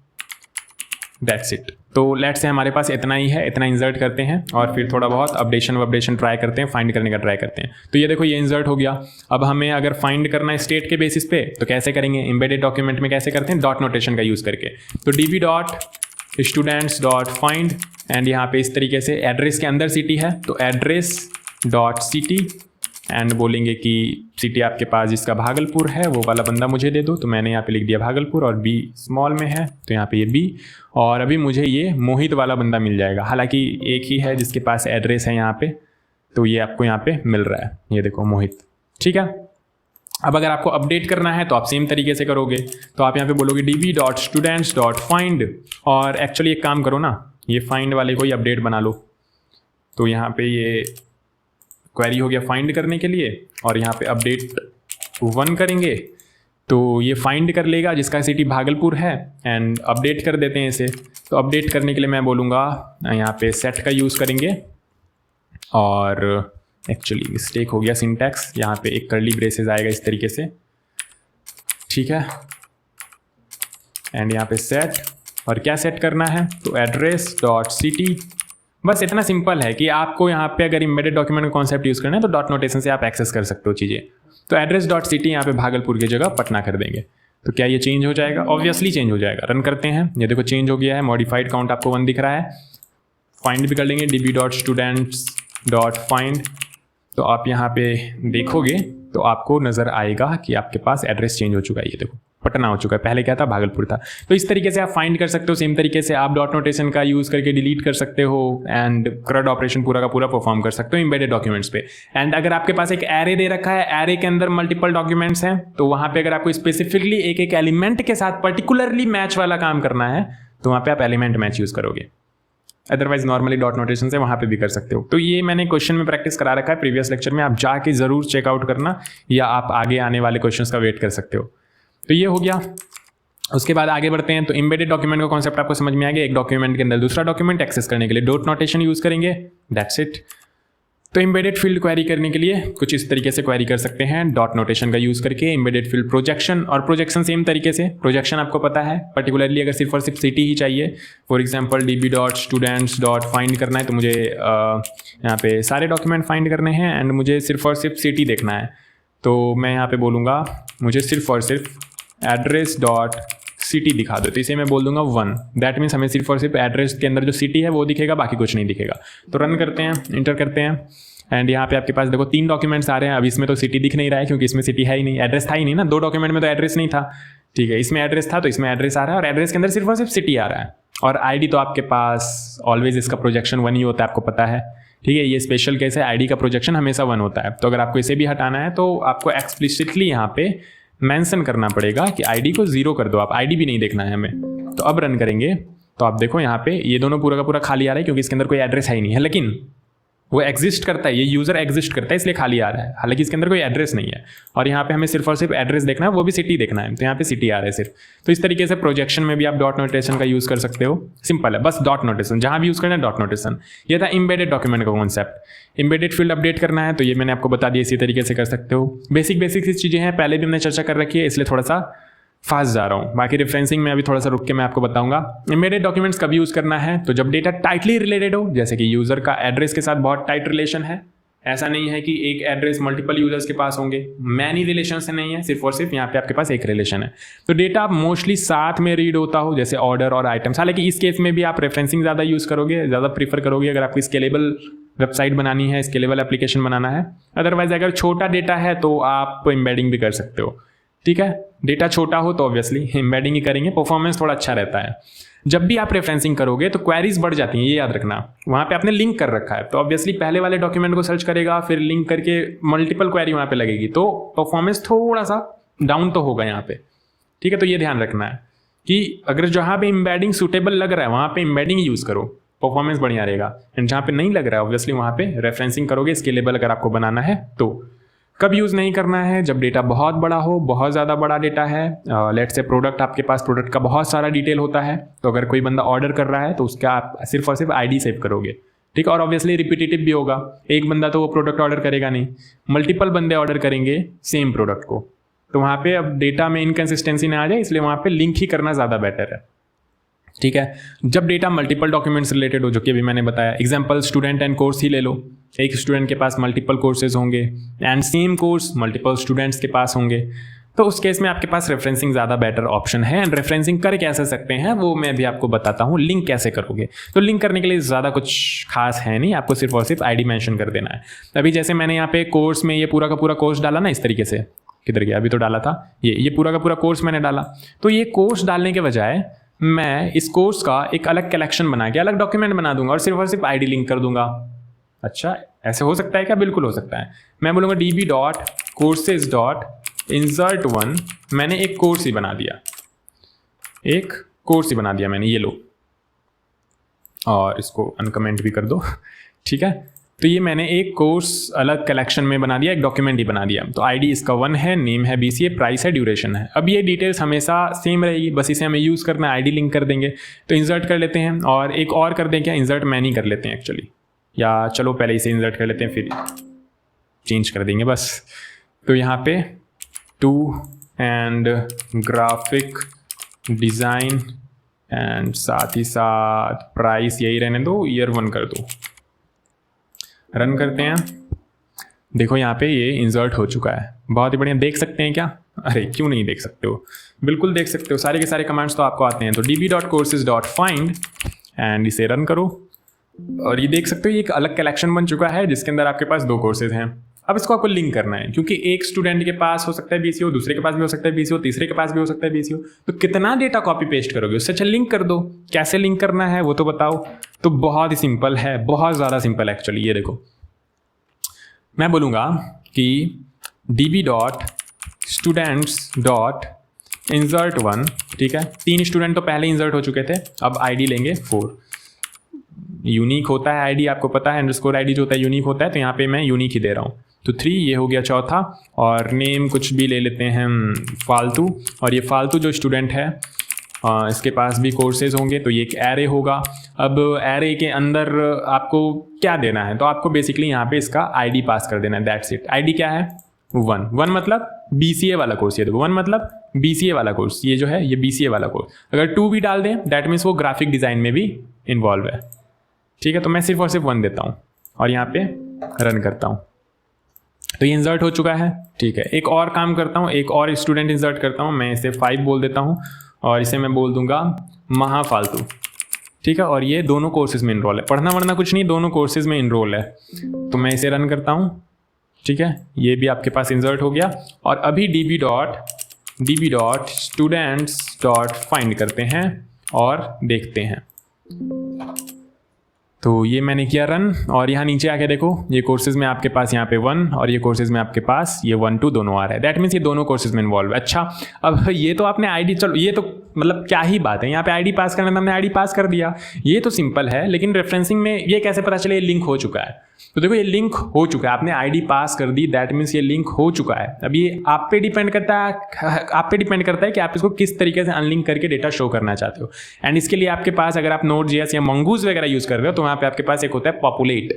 That's it. तो लेट्स से हमारे पास इतना ही है, इतना इंसर्ट करते हैं और फिर थोड़ा बहुत अपडेशन ट्राई करते हैं, फाइंड करने का ट्राई करते हैं। तो ये देखो ये इंसर्ट हो गया। अब हमें अगर फाइंड करना है स्टेट के बेसिस पे तो कैसे करेंगे, एम्बेडेड डॉक्यूमेंट में कैसे करते हैं, डॉट नोटेशन का यूज़ करके। तो db.students.find एंड यहाँ पे इस तरीके से एड्रेस के अंदर सिटी है तो address.city एंड बोलेंगे कि सिटी आपके पास जिसका भागलपुर है वो वाला बंदा मुझे दे दो। तो मैंने यहाँ पे लिख दिया भागलपुर और बी स्मॉल में है तो यहाँ पे ये बी, और अभी मुझे ये मोहित वाला बंदा मिल जाएगा। हालांकि एक ही है जिसके पास एड्रेस है यहाँ पे, तो ये आपको यहाँ पे मिल रहा है, ये देखो मोहित। ठीक है, अब अगर आपको अपडेट करना है तो आप सेम तरीके से करोगे। तो आप यहाँ पे बोलोगे db.students.find और एक्चुअली एक काम करो ना, ये फाइंड वाले को ही अपडेट बना लो। तो यहाँ पे ये क्वेरी हो गया फाइंड करने के लिए और यहाँ पे अपडेट 1 करेंगे तो ये फाइंड कर लेगा जिसका सिटी भागलपुर है एंड अपडेट कर देते हैं इसे। तो अपडेट करने के लिए मैं बोलूँगा यहाँ पे सेट का यूज़ करेंगे और एक्चुअली मिस्टेक हो गया सिंटैक्स, यहाँ पे एक कर्ली ब्रेसेस आएगा इस तरीके से। ठीक है, एंड यहाँ पे सेट, और क्या सेट करना है तो address.city। बस इतना सिंपल है कि आपको यहाँ पे अगर एम्बेडेड डॉक्यूमेंट का कॉन्सेप्ट यूज़ करना है तो डॉट नोटेशन से आप एक्सेस कर सकते हो चीज़ें। तो address.city यहाँ पे भागलपुर की जगह पटना कर देंगे। तो क्या ये चेंज हो जाएगा? ऑब्वियसली चेंज हो जाएगा। रन करते हैं, ये देखो चेंज हो गया है, मॉडिफाइड काउंट आपको 1 दिख रहा है। फाइंड भी कर लेंगे db.students.find। तो आप यहाँ पे देखोगे तो आपको नज़र आएगा कि आपके पास एड्रेस चेंज हो चुका है। ये देखो पटना हो चुका है, पहले क्या था भागलपुर था। तो इस तरीके से आप फाइंड कर सकते हो। सेम तरीके से आप डॉट नोटेशन का यूज़ करके डिलीट कर सकते हो एंड CRUD ऑपरेशन पूरा का पूरा परफॉर्म कर सकते हो एम्बेडेड डॉक्यूमेंट्स पे। एंड अगर आपके पास एक एरे दे रखा है, एरे के अंदर मल्टीपल डॉक्यूमेंट्स हैं, तो वहाँ पे अगर आपको स्पेसिफिकली एक एक एलिमेंट के साथ पर्टिकुलरली मैच वाला काम करना है तो वहाँ पे आप एलिमेंट मैच यूज़ करोगे। अदरवाइज नॉर्मली डॉट नोटेशन से वहाँ पे भी कर सकते हो। तो ये मैंने क्वेश्चन में प्रैक्टिस करा रखा है प्रीवियस लेक्चर में, आप जाके ज़रूर चेकआउट करना या आप आगे आने वाले क्वेश्चंस का वेट कर सकते हो। तो ये हो गया। उसके बाद आगे बढ़ते हैं। तो एम्बेडेड डॉक्यूमेंट का कॉन्सेप्ट आपको समझ में आ गया। एक डॉक्यूमेंट के अंदर दूसरा डॉक्यूमेंट एक्सेस करने के लिए डॉट नोटेशन यूज़ करेंगे, दैट्स इट। तो एम्बेडेड फील्ड क्वेरी करने के लिए कुछ इस तरीके से क्वेरी कर सकते हैं डॉट नोटेशन का यूज़ करके। एम्बेडेड फील्ड प्रोजेक्शन, और प्रोजेक्शन सेम तरीके से। प्रोजेक्शन आपको पता है, पर्टिकुलरली अगर सिर्फ और सिर्फ सिटी ही चाहिए, फॉर एग्जांपल db.students.find करना है तो मुझे यहाँ पे सारे डॉक्यूमेंट फाइंड करने हैं एंड मुझे सिर्फ और सिर्फ सिटी देखना है। तो मैं यहाँ पे बोलूँगा मुझे सिर्फ और सिर्फ address.city दिखा दो। तो इसे मैं बोल दूंगा 1। दैट मीन्स हमें सिर्फ और सिर्फ एड्रेस के अंदर जो सिटी है वो दिखेगा, बाकी कुछ नहीं दिखेगा। तो रन करते हैं, इंटर करते हैं एंड यहाँ पे आपके पास देखो 3 डॉक्यूमेंट्स आ रहे हैं। अब इसमें तो सिटी दिख नहीं रहा है क्योंकि इसमें सिटी है ही नहीं, एड्रेस था ही नहीं ना। 2 डॉक्यूमेंट में तो एड्रेस नहीं था, ठीक है। इसमें एड्रेस था तो इसमें एड्रेस आ रहा है और एड्रेस के अंदर सिर्फ और सिर्फ सिटी आ रहा है। और आईडी तो आपके पास ऑलवेज इसका प्रोजेक्शन 1 ही होता है, आपको पता है, ठीक है। ये स्पेशल केस है, आईडी का प्रोजेक्शन हमेशा 1 होता है। तो अगर आपको इसे भी हटाना है तो आपको एक्सप्लिसिटली यहाँ पे मेंशन करना पड़ेगा कि आईडी को 0 कर दो, आप आईडी भी नहीं देखना है हमें। तो अब रन करेंगे तो आप देखो यहाँ पे ये दोनों पूरा का पूरा खाली आ रहा है क्योंकि इसके अंदर कोई एड्रेस है ही नहीं है। लेकिन वो एग्जिस्ट करता है, ये यूज़र एग्जिस्ट करता है इसलिए खाली आ रहा है, हालांकि इसके अंदर कोई एड्रेस नहीं है। और यहाँ पे हमें सिर्फ और सिर्फ एड्रेस देखना है, वो भी सिटी देखना है, तो यहाँ पे सिटी आ रहा है सिर्फ। तो इस तरीके से प्रोजेक्शन में भी आप डॉट नोटेशन का यूज़ कर सकते हो, सिंपल है, बस डॉट नोटेशन जहाँ भी यूज़ करना है डॉट नोटेशन। ये था एम्बेडेड डॉक्यूमेंट का कॉन्सेप्ट। एम्बेडेड फील्ड अपडेट करना है तो ये मैंने आपको बता दिया, इसी तरीके से कर सकते हो। बेसिक चीज़ें हैं, पहले भी हमने चर्चा कर रखी है, इसलिए थोड़ा सा फास्ट जा रहा हूँ। बाकी रेफरेंसिंग में अभी थोड़ा सा रुक के मैं आपको बताऊंगा। एम्बेडेड डॉक्यूमेंट्स कब यूज़ करना है, तो जब डेटा टाइटली रिलेटेड हो, जैसे कि यूज़र का एड्रेस के साथ बहुत टाइट रिलेशन है। ऐसा नहीं है कि एक एड्रेस मल्टीपल यूजर्स के पास होंगे, मैनी रिलेशन से नहीं है, सिर्फ और सिर्फ यहाँ पे आपके पास एक रिलेशन है। तो डेटा मोस्टली साथ में रीड होता हो, जैसे ऑर्डर और आइटम्स। हालांकि इस केस में भी आप रेफरेंसिंग ज़्यादा यूज़ करोगे, ज़्यादा प्रीफर करोगे अगर आपको स्केलेबल वेबसाइट बनानी है, स्केलेबल एप्लीकेशन बनाना है। अदरवाइज अगर छोटा डेटा है तो आप एम्बेडिंग भी कर सकते हो, ठीक है। डेटा छोटा हो तो ऑब्वियसली एम्बेडिंग ही करेंगे, परफॉर्मेंस थोड़ा अच्छा रहता है। जब भी आप रेफरेंसिंग करोगे तो क्वेरीज बढ़ जाती हैं, ये याद रखना। वहाँ पे आपने लिंक कर रखा है तो ऑब्वियसली पहले वाले डॉक्यूमेंट को सर्च करेगा, फिर लिंक करके मल्टीपल क्वेरी वहाँ पे लगेगी, तो परफॉर्मेंस थोड़ा सा डाउन तो होगा यहाँ पे, ठीक है। तो ये ध्यान रखना है कि अगर जहाँ पे एम्बेडिंग सूटेबल लग रहा है वहाँ पे एम्बेडिंग यूज़ करो, परफॉर्मेंस बढ़िया रहेगा। एंड जहाँ पे नहीं लग रहा है ऑब्वियसली वहाँ पे रेफरेंसिंग करोगे, स्केलेबल अगर आपको बनाना है तो। कब यूज़ नहीं करना है, जब डेटा बहुत बड़ा हो, बहुत ज़्यादा बड़ा डेटा है। लेट्स से प्रोडक्ट, आपके पास प्रोडक्ट का बहुत सारा डिटेल होता है, तो अगर कोई बंदा ऑर्डर कर रहा है तो उसका आप सिर्फ और सिर्फ आईडी सेव करोगे, ठीक है। और ऑब्वियसली रिपीटेटिव भी होगा, एक बंदा तो वो प्रोडक्ट ऑर्डर करेगा नहीं, मल्टीपल बंदे ऑर्डर करेंगे सेम प्रोडक्ट को, तो वहाँ पे अब डेटा में इनकन्सिस्टेंसी ना आ जाए, इसलिए वहाँ पे लिंक ही करना ज़्यादा बेटर है, ठीक है। जब डेटा मल्टीपल डॉक्यूमेंट्स रिलेटेड हो, जो कि अभी मैंने बताया, एग्जांपल स्टूडेंट एंड कोर्स ही ले लो। एक स्टूडेंट के पास मल्टीपल कोर्सेज होंगे and same course multiple students के पास होंगे, तो उस केस में आपके पास रेफरेंसिंग ज़्यादा बेटर ऑप्शन है। एंड रेफरेंसिंग कर कैसे सकते हैं वो मैं भी आपको बताता हूँ। लिंक कैसे करोगे, तो लिंक करने के लिए ज़्यादा कुछ खास है नहीं, आपको सिर्फ और सिर्फ आईडी मेंशन कर देना है। अभी जैसे मैंने यहाँ पे कोर्स में ये पूरा का पूरा कोर्स डाला ना, इस तरीके से, किधर गया, अभी तो डाला था, ये पूरा का पूरा कोर्स मैंने डाला। तो ये कोर्स डालने के बजाय मैं इस कोर्स का एक अलग कलेक्शन बना के अलग डॉक्यूमेंट बना दूंगा और सिर्फ आईडी लिंक कर दूंगा। अच्छा, ऐसे हो सकता है क्या? बिल्कुल हो सकता है। मैं बोलूँगा db.courses.insert1, मैंने एक कोर्स ही बना दिया, मैंने, ये लो, और इसको अनकमेंट भी कर दो, ठीक है। तो ये मैंने एक कोर्स अलग कलेक्शन में बना दिया, एक डॉक्यूमेंट ही बना दिया। तो आईडी इसका 1 है, नेम है BCA, प्राइस है, ड्यूरेशन है। अब ये डिटेल्स हमेशा सेम रहेगी, बस इसे हमें यूज़ करना है, आईडी लिंक कर देंगे। तो इंसर्ट कर लेते हैं, और एक और कर दें क्या, इंसर्ट मैनी कर लेते हैं एक्चुअली, या चलो पहले इसे इंसर्ट कर लेते हैं फिर चेंज कर देंगे बस। तो यहाँ पे to and graphic design and साथ ही साथ प्राइस यही रहने दो, ईयर 1 कर दो। रन करते हैं, देखो यहाँ पे ये इंसर्ट हो चुका है, बहुत ही बढ़िया। देख सकते हैं क्या? अरे क्यों नहीं देख सकते हो, बिल्कुल देख सकते हो, सारे के सारे कमांड्स तो आपको आते हैं। तो db.courses.find एंड इसे रन करो, और ये देख सकते हो ये एक अलग कलेक्शन बन चुका है जिसके अंदर आपके पास 2 कोर्सेज हैं। अब इसको आपको लिंक करना है, क्योंकि एक स्टूडेंट के पास हो सकता है BCO, दूसरे के पास भी हो सकता है BCO, तीसरे के पास भी हो सकता है BCO। तो कितना डेटा कॉपी पेस्ट करोगे, उससे अच्छा लिंक कर दो। कैसे लिंक करना है वो तो बताओ। तो बहुत ही सिंपल है, बहुत ज़्यादा सिंपल है एक्चुअली। ये देखो, मैं बोलूँगा कि db.students.insert1, ठीक है। 3 स्टूडेंट तो पहले इंसर्ट हो चुके थे, अब आईडी लेंगे 4। यूनिक होता है आईडी, आपको पता है, अंडरस्कोर आईडी जो होता है यूनिक होता है, तो यहाँ पे मैं यूनिक ही दे रहा हूँ। तो 3 ये हो गया चौथा, और नेम कुछ भी ले लेते हैं फालतू। और ये फालतू जो स्टूडेंट है इसके पास भी कोर्सेज होंगे, तो ये एक एरे होगा। अब एरे के अंदर आपको क्या देना है, तो आपको बेसिकली यहाँ पे इसका आईडी पास कर देना है, दैट्स इट। आईडी क्या है? 1 मतलब BCA वाला कोर्स, ये देखो 1 मतलब BCA वाला कोर्स, ये जो है ये BCA वाला कोर्स। अगर 2 भी डाल दें दैट मीन्स वो ग्राफिक डिज़ाइन में भी इन्वॉल्व है, ठीक है। तो मैं सिर्फ और सिर्फ 1 देता हूँ और यहाँ पे रन करता हूँ, तो ये इंसर्ट हो चुका है, ठीक है। एक और काम करता हूँ, एक और स्टूडेंट इंसर्ट करता हूँ, मैं इसे 5 बोल देता हूँ और इसे मैं बोल दूंगा महाफालतू, ठीक है। और ये दोनों कोर्सेज में इनरोल है, पढ़ना वढ़ना कुछ नहीं, दोनों कोर्सेज में इनरोल है। तो मैं इसे रन करता हूँ, ठीक है। ये भी आपके पास इंसर्ट हो गया। और अभी db.students.find करते हैं और देखते हैं। तो ये मैंने किया रन, और यहाँ नीचे आके देखो ये कोर्सेज में आपके पास यहाँ पे 1 और ये कोर्सेज में आपके पास ये 1 2 दोनों आ रहा है। दैट मीन्स ये दोनों कोर्सेज में इन्वॉल्व है। अच्छा, अब ये तो आपने आईडी, चलो ये तो मतलब क्या ही बात है, यहाँ पे आईडी पास करना था, हमने आईडी पास कर दिया, ये तो सिंपल है। लेकिन रेफरेंसिंग में ये कैसे पता चले ये लिंक हो चुका है? तो देखो ये लिंक हो चुका है, आपने आईडी पास कर दी, दैट मीन्स ये लिंक हो चुका है। अब ये आप पे डिपेंड करता है कि आप इसको किस तरीके से अनलिंक करके डेटा शो करना चाहते हो। एंड इसके लिए आपके पास, अगर आप Node.js या Mongoose वगैरह यूज कर रहे हो, तो वहाँ पे आपके पास एक होता है पॉपुलेट।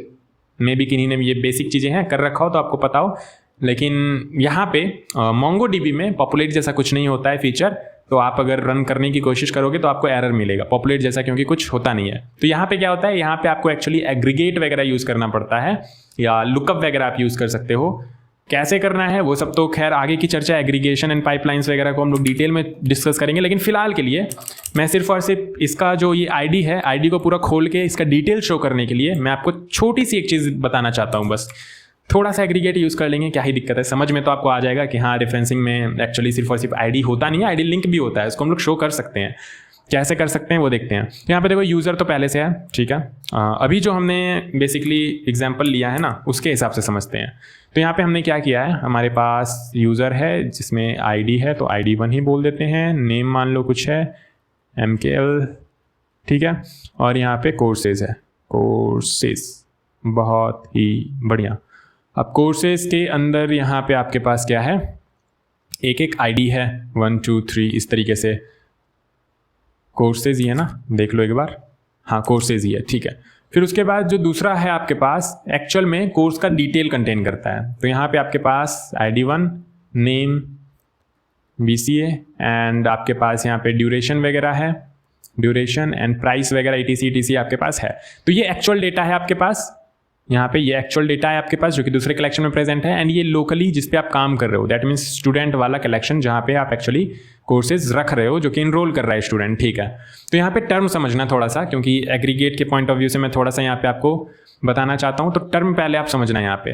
मे भी किन्हीं ने ये बेसिक चीजें हैं कर रखा हो तो आपको पता हो, लेकिन यहाँ पे MongoDB में पॉपुलेट जैसा कुछ नहीं होता है फीचर। तो आप अगर रन करने की कोशिश करोगे तो आपको एरर मिलेगा पॉपुलेट जैसा, क्योंकि कुछ होता नहीं है। तो यहाँ पे क्या होता है, यहाँ पे आपको एक्चुअली एग्रीगेट वगैरह यूज करना पड़ता है, या लुकअप वगैरह आप यूज कर सकते हो। कैसे करना है वो सब तो खैर आगे की चर्चा, एग्रीगेशन एंड पाइपलाइंस वगैरह को हम लोग डिटेल में डिस्कस करेंगे। लेकिन फिलहाल के लिए मैं सिर्फ और सिर्फ इसका जो ये आईडी है, आईडी को पूरा खोल के इसका डिटेल शो करने के लिए मैं आपको छोटी सी एक चीज़ बताना चाहता हूँ। बस थोड़ा सा एग्रीगेट यूज़ कर लेंगे, क्या ही दिक्कत है, समझ में तो आपको आ जाएगा कि हाँ रेफरेंसिंग में एक्चुअली सिर्फ और सिर्फ आईडी होता नहीं है, आईडी लिंक भी होता है, इसको हम लोग शो कर सकते हैं। कैसे कर सकते हैं वो देखते हैं। यहाँ पे देखो यूज़र तो पहले से है, ठीक है। अभी जो हमने बेसिकली एग्जाम्पल लिया है ना, उसके हिसाब से समझते हैं। तो यहाँ पे हमने क्या किया है, हमारे पास यूज़र है जिसमें आईडी है, तो ID1 ही बोल देते हैं। नेम मान लो कुछ है MKL, ठीक है। और यहाँ पे कोर्सेज है, कोर्सेज, बहुत ही बढ़िया। अब कोर्सेज के अंदर यहाँ पे आपके पास क्या है, एक एक आईडी है 1 2 3 इस तरीके से। कोर्सेज ही है ना, देख लो एक बार, हाँ कोर्सेज ही है, ठीक है। फिर उसके बाद जो दूसरा है आपके पास, एक्चुअल में कोर्स का डिटेल कंटेन करता है। तो यहाँ पे आपके पास ID1, नेम, BCA एंड आपके पास यहाँ पे ड्यूरेशन वगैरह है, ड्यूरेशन एंड प्राइस वगैरह etc आपके पास है। तो ये एक्चुअल डेटा है आपके पास, यहाँ पे ये एक्चुअल डेटा है आपके पास जो कि दूसरे कलेक्शन में प्रेजेंट है। एंड ये लोकली जिस पे आप काम कर रहे हो, दैट मीन्स स्टूडेंट वाला कलेक्शन जहाँ पे आप एक्चुअली कोर्सेज रख रहे हो, जो कि इनरोल कर रहा है स्टूडेंट, ठीक है। तो यहाँ पे टर्म समझना थोड़ा सा, क्योंकि एग्रीगेट के पॉइंट ऑफ व्यू से मैं थोड़ा सा यहाँ पे आपको बताना चाहता हूँ। तो टर्म पहले आप समझना। यहाँ पे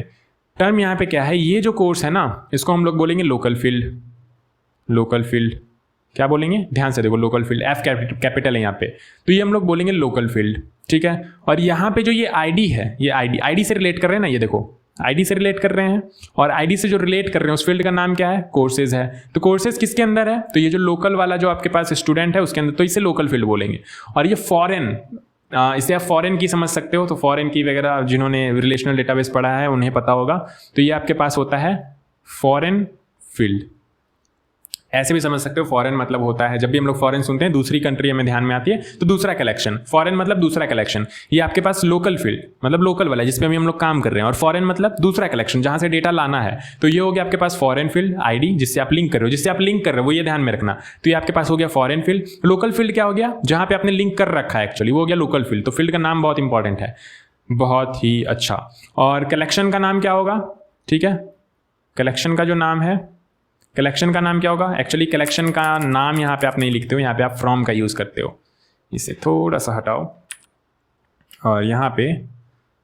टर्म यहाँ पे क्या है, ये जो कोर्स है ना, इसको हम लोग बोलेंगे लोकल फील्ड। लोकल फील्ड क्या बोलेंगे, ध्यान से देखो, लोकल फील्ड F कैपिटल है यहाँ पे, तो ये हम लोग बोलेंगे लोकल फील्ड, ठीक है। और यहाँ पे जो ये आईडी है, ये आईडी से रिलेट कर रहे हैं ना, ये देखो आईडी से रिलेट कर रहे हैं, और आईडी से जो रिलेट कर रहे हैं उस फील्ड का नाम क्या है, कोर्सेज है। तो कोर्सेज किसके अंदर है, तो ये जो लोकल वाला जो आपके पास स्टूडेंट है उसके अंदर, तो इसे लोकल फील्ड बोलेंगे। और ये फॉरेन, इसे आप फॉरेन की समझ सकते हो, तो फॉरेन की वगैरह जिन्होंने रिलेशनल डेटाबेस पढ़ा है उन्हें पता होगा। तो ये आपके पास होता है फॉरेन फील्ड, ऐसे भी समझ सकते हो। फॉरेन मतलब होता है, जब भी हम लोग फॉरेन सुनते हैं दूसरी कंट्री हमें ध्यान में आती है, तो दूसरा कलेक्शन, फॉरेन मतलब दूसरा कलेक्शन। ये आपके पास लोकल फील्ड मतलब लोकल वाला जिसपे अभी हम लोग काम कर रहे हैं, और फॉरेन मतलब दूसरा कलेक्शन जहां से डेटा लाना है। तो ये हो गया आपके पास फॉरेन फील्ड, आईडी जिससे आप लिंक कर रहे हो, जिससे आप लिंक कर रहे हो वो ये ध्यान में रखना। तो ये आपके पास हो गया फॉरेन फील्ड। लोकल फील्ड क्या हो गया, जहां पे आपने लिंक कर रखा है एक्चुअली, वो हो गया लोकल फील्ड। तो फील्ड का नाम बहुत इंपॉर्टेंट है, बहुत ही अच्छा। और कलेक्शन का नाम क्या होगा, ठीक है, कलेक्शन का जो नाम है, कलेक्शन का नाम क्या होगा, एक्चुअली कलेक्शन का नाम यहाँ पे आप नहीं लिखते हो, यहाँ पे आप फ्रॉम का यूज़ करते हो। इसे थोड़ा सा हटाओ, और यहाँ पे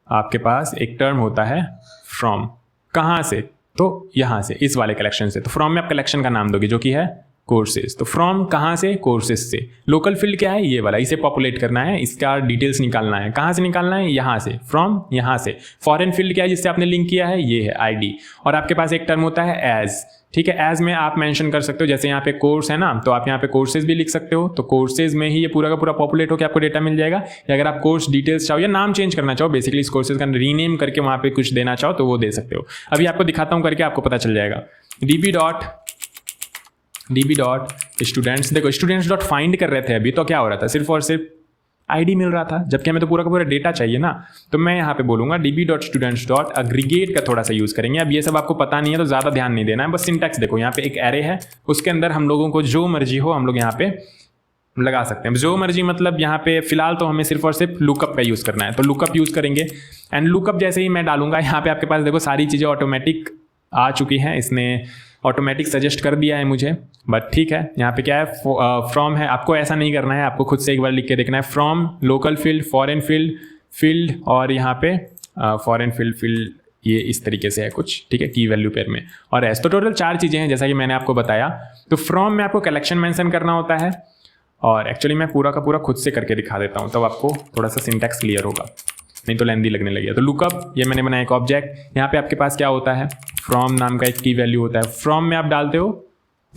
आपके पास एक टर्म होता है फ्रॉम। कहाँ से, तो यहाँ से, इस वाले कलेक्शन से। तो फ्रॉम में आप कलेक्शन का नाम दोगे जो कि है कोर्सेज। तो फ्रॉम कहाँ से, कोर्सेज से। लोकल फील्ड क्या है, ये वाला, इसे पॉपुलेट करना है, इसका डिटेल्स निकालना है। कहाँ से निकालना है, यहाँ से, फ्रॉम यहाँ से। फॉरेन फील्ड क्या है, जिससे आपने लिंक किया है, ये है आईडी। और आपके पास एक टर्म होता है एज, ठीक है। एज में आप मेंशन कर सकते हो, जैसे यहाँ पे कोर्स है ना, तो आप यहाँ पे कोर्सेज भी लिख सकते हो। तो कोर्सेज में ही ये पूरा का पूरा पॉपुलेट होकर आपको डेटा मिल जाएगा। या अगर आप कोर्स डिटेल्स चाहो या नाम चेंज करना चाहो, बेसिकली इस कोर्सेज का रीनेम करके वहाँ पे कुछ देना चाहो तो वो दे सकते हो। अभी आपको दिखाता हूँ करके, आपको पता चल जाएगा। db डॉट स्टूडेंट्स, देखो स्टूडेंट्स डॉट फाइंड कर रहे थे अभी, तो क्या हो रहा था, सिर्फ और सिर्फ आईडी मिल रहा था, जबकि हमें तो पूरा का पूरा डेटा चाहिए ना। तो मैं यहाँ पे बोलूँगा db.students.aggregate का थोड़ा सा यूज़ करेंगे। अब ये सब आपको पता नहीं है तो ज़्यादा ध्यान नहीं देना है, बस सिंटैक्स देखो। यहाँ पे एक एरे है, उसके अंदर हम लोगों को जो मर्जी हो हम लोग यहाँ पे लगा सकते हैं। जो मर्जी मतलब यहाँ पे फिलहाल तो हमें सिर्फ और सिर्फ लुकअप का यूज़ करना है, तो लुकअप यूज़ करेंगे। एंड लुकअप जैसे ही मैं डालूंगा, यहाँ पे आपके पास देखो सारी चीज़ें ऑटोमेटिक आ चुकी हैं, इसने ऑटोमेटिक सजेस्ट कर दिया है मुझे, बट ठीक है। यहाँ पे क्या है, फ्रॉम है, आपको ऐसा नहीं करना है, आपको खुद से एक बार लिख के देखना है। From, local field, foreign field, field, और यहाँ पे फॉरेन फील्ड ये इस तरीके से है कुछ, ठीक है, की वैल्यू पेयर में। और एस, तो टोटल 4 चीज़ें हैं जैसा कि मैंने आपको बताया। तो फ्रॉम में आपको कलेक्शन मेंशन करना होता है, और एक्चुअली मैं पूरा का पूरा खुद से करके दिखा देता हूँ, तब आपको थोड़ा सा सिंटैक्स क्लियर होगा, नहीं तो लेंदी लगने लगेगा। तो लुकअप, ये मैंने बनाया एक ऑब्जेक्ट। यहाँ पे आपके पास क्या होता है, फ्रॉम नाम का एक की वैल्यू होता है। फ्रॉम में आप डालते हो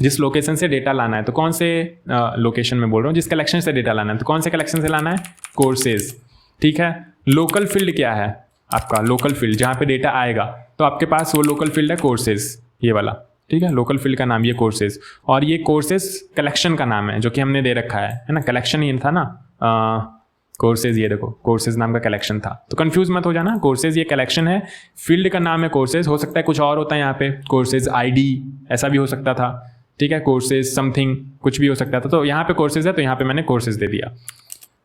जिस लोकेशन से डेटा लाना है, तो कौन से लोकेशन में बोल रहा हूँ, जिस कलेक्शन से डेटा लाना है, तो कौन से कलेक्शन से लाना है, कोर्सेज। ठीक है, लोकल फील्ड क्या है आपका, लोकल फील्ड जहाँ पे डेटा आएगा, तो आपके पास वो लोकल फील्ड है कोर्सेज, ये वाला। ठीक है, लोकल फील्ड का नाम ये कोर्सेज, और ये कोर्सेज कलेक्शन का नाम है जो कि हमने दे रखा है ना, कलेक्शन ही था ना कोर्सेज, ये देखो कोर्सेज नाम का कलेक्शन था। तो कंफ्यूज मत हो जाना, कोर्सेज ये कलेक्शन है, फील्ड का नाम है कोर्सेज। हो सकता है कुछ और होता है यहाँ पे, कोर्सेज आईडी ऐसा भी हो सकता था। ठीक है, कोर्सेज समथिंग कुछ भी हो सकता था, तो यहाँ पे कोर्सेज है तो यहाँ पे मैंने कोर्सेज दे दिया।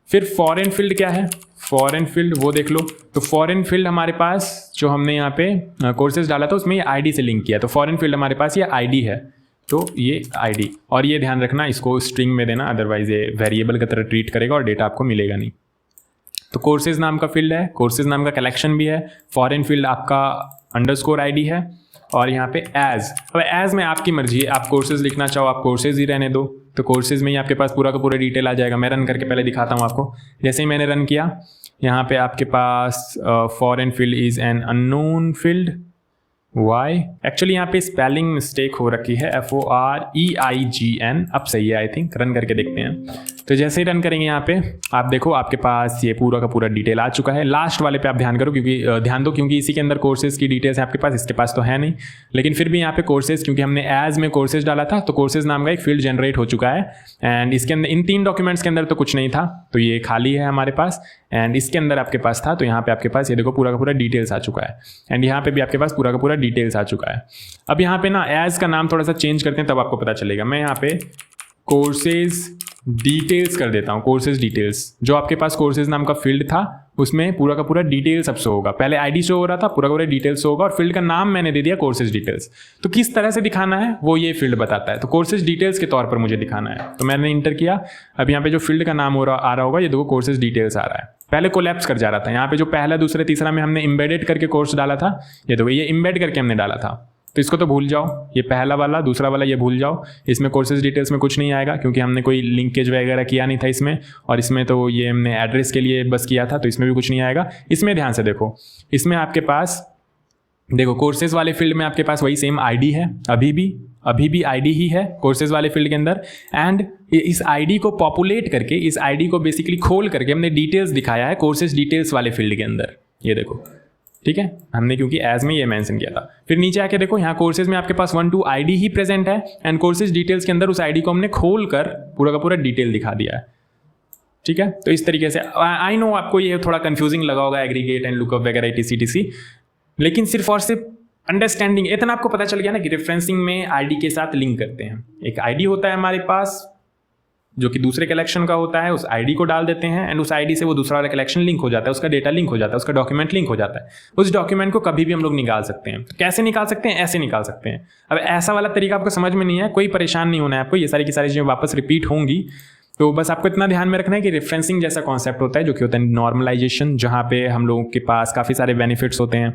फिर फॉरेन फील्ड क्या है, फॉरेन फील्ड वो देख लो। तो फॉरेन फील्ड हमारे पास जो हमने यहाँ पे कोर्सेज डाला था उसमें ये आईडी से लिंक किया, तो फॉरेन फील्ड हमारे पास ये आईडी है, तो ये आईडी। और ये ध्यान रखना इसको स्ट्रिंग में देना, अदरवाइज ये वेरिएबल की तरह ट्रीट करेगा और डेटा आपको मिलेगा नहीं। तो कोर्सेज नाम का फील्ड है, कोर्सेज नाम का कलेक्शन भी है, फॉरेन फील्ड आपका अंडरस्कोर आईडी है, और यहाँ पे एज। अब एज में आपकी मर्जी है, आप कोर्सेज लिखना चाहो आप कोर्सेज ही रहने दो, तो कोर्सेज में ही आपके पास पूरा का पूरा डिटेल आ जाएगा। मैं रन करके पहले दिखाता हूँ आपको। जैसे ही मैंने रन किया, यहाँ पे आपके पास foreign field is an unknown field, why actually यहाँ पे स्पेलिंग मिस्टेक हो रखी है, FOREIGN। अब सही है आई थिंक, रन करके देखते हैं। तो जैसे ही रन करेंगे यहाँ पे आप देखो आपके पास ये पूरा का पूरा डिटेल आ चुका है। लास्ट वाले पे आप ध्यान करो, क्योंकि ध्यान दो, क्योंकि इसी के अंदर कोर्सेज की डिटेल्स है आपके पास, इसके पास तो है नहीं, लेकिन फिर भी यहाँ पे कोर्सेज, क्योंकि हमने एज में कोर्सेज डाला था तो कोर्सेज नाम का एक फील्ड जनरेट हो चुका है। एंड इसके अंदर इन 3 डॉक्यूमेंट्स के अंदर तो कुछ नहीं था, तो ये खाली है हमारे पास। एंड इसके अंदर आपके पास था, तो यहाँ पे आपके पास ये देखो पूरा का पूरा डिटेल्स आ चुका है। एंड यहाँ पे भी आपके पास पूरा का पूरा डिटेल्स आ चुका है। अब यहाँ पे ना एज का नाम थोड़ा सा चेंज करते हैं, तब आपको पता चलेगा। मैं यहाँ पे कोर्सेज डिटेल्स कर देता हूँ, कोर्सेज डिटेल्स। जो आपके पास कोर्सेज नाम का फील्ड था उसमें पूरा का पूरा डिटेल्स अब शो होगा। पहले आईडी शो हो रहा था, पूरा का पूरा डिटेल्स शो होगा, और फील्ड का नाम मैंने दे दिया कोर्सेज डिटेल्स। तो किस तरह से दिखाना है वो ये फील्ड बताता है। तो कोर्सेज डिटेल्स के तौर पर मुझे दिखाना है, तो मैंने इंटर किया। अब यहाँ पे जो फील्ड का नाम आ रहा होगा, ये देखो कोर्सेज डिटेल्स आ रहा है। पहले कोलैप्स कर जा रहा था, यहाँ पे जो पहला दूसरा तीसरा में हमने इम्बेडेड करके कोर्स डाला था, ये देखो ये इम्बेड करके हमने डाला था, तो इसको तो भूल जाओ। ये पहला वाला दूसरा वाला ये भूल जाओ। इसमें कोर्सेज डिटेल्स में कुछ नहीं आएगा, क्योंकि हमने कोई लिंकेज वगैरह किया नहीं था इसमें, और इसमें तो ये हमने एड्रेस के लिए बस किया था, तो इसमें भी कुछ नहीं आएगा। इसमें ध्यान से देखो, इसमें आपके पास देखो कोर्सेज वाले फील्ड में आपके पास वही सेम आईडी है, अभी भी आईडी ही है कोर्सेज वाले फील्ड के अंदर। एंड इस आईडी को पॉपुलेट करके, इस आईडी को बेसिकली खोल करके हमने डिटेल्स दिखाया है कोर्सेज डिटेल्स वाले फील्ड के अंदर, ये देखो। ठीक है, हमने क्योंकि एज में ये मेंशन किया था। फिर नीचे आके देखो, यहाँ कोर्सेज में आपके पास 1 2 आईडी ही प्रेजेंट है, एंड कोर्सेज डिटेल्स के अंदर उस आईडी को हमने खोल कर पूरा का पूरा डिटेल दिखा दिया है। ठीक है, तो इस तरीके से आई नो आपको ये थोड़ा कंफ्यूजिंग लगा होगा, एग्रीगेट एंड लुकअप वगैरह etc, लेकिन सिर्फ और सिर्फ अंडरस्टैंडिंग इतना आपको पता चल गया ना कि रेफरेंसिंग में आईडी के साथ लिंक करते हैं। एक आईडी होता है हमारे पास जो कि दूसरे कलेक्शन का होता है, उस आईडी को डाल देते हैं, एंड उस आईडी से वो दूसरा वाला कलेक्शन लिंक हो जाता है, उसका डेटा लिंक हो जाता है, उसका डॉक्यूमेंट लिंक हो जाता है। उस डॉक्यूमेंट को कभी भी हम लोग निकाल सकते हैं। तो कैसे निकाल सकते हैं, ऐसे निकाल सकते हैं। अब ऐसा वाला तरीका आपको समझ में नहीं है, कोई परेशान नहीं होना है आपको, ये सारी की सारी चीज़ें वापस रिपीट होंगी। तो बस आपको इतना ध्यान में रखना है कि रेफरेंसिंग जैसा कॉन्सेप्ट होता है, जो कि होता है नॉर्मलाइजेशन, जहाँ पे हम लोगों के पास काफ़ी सारे बेनिफिट्स होते हैं।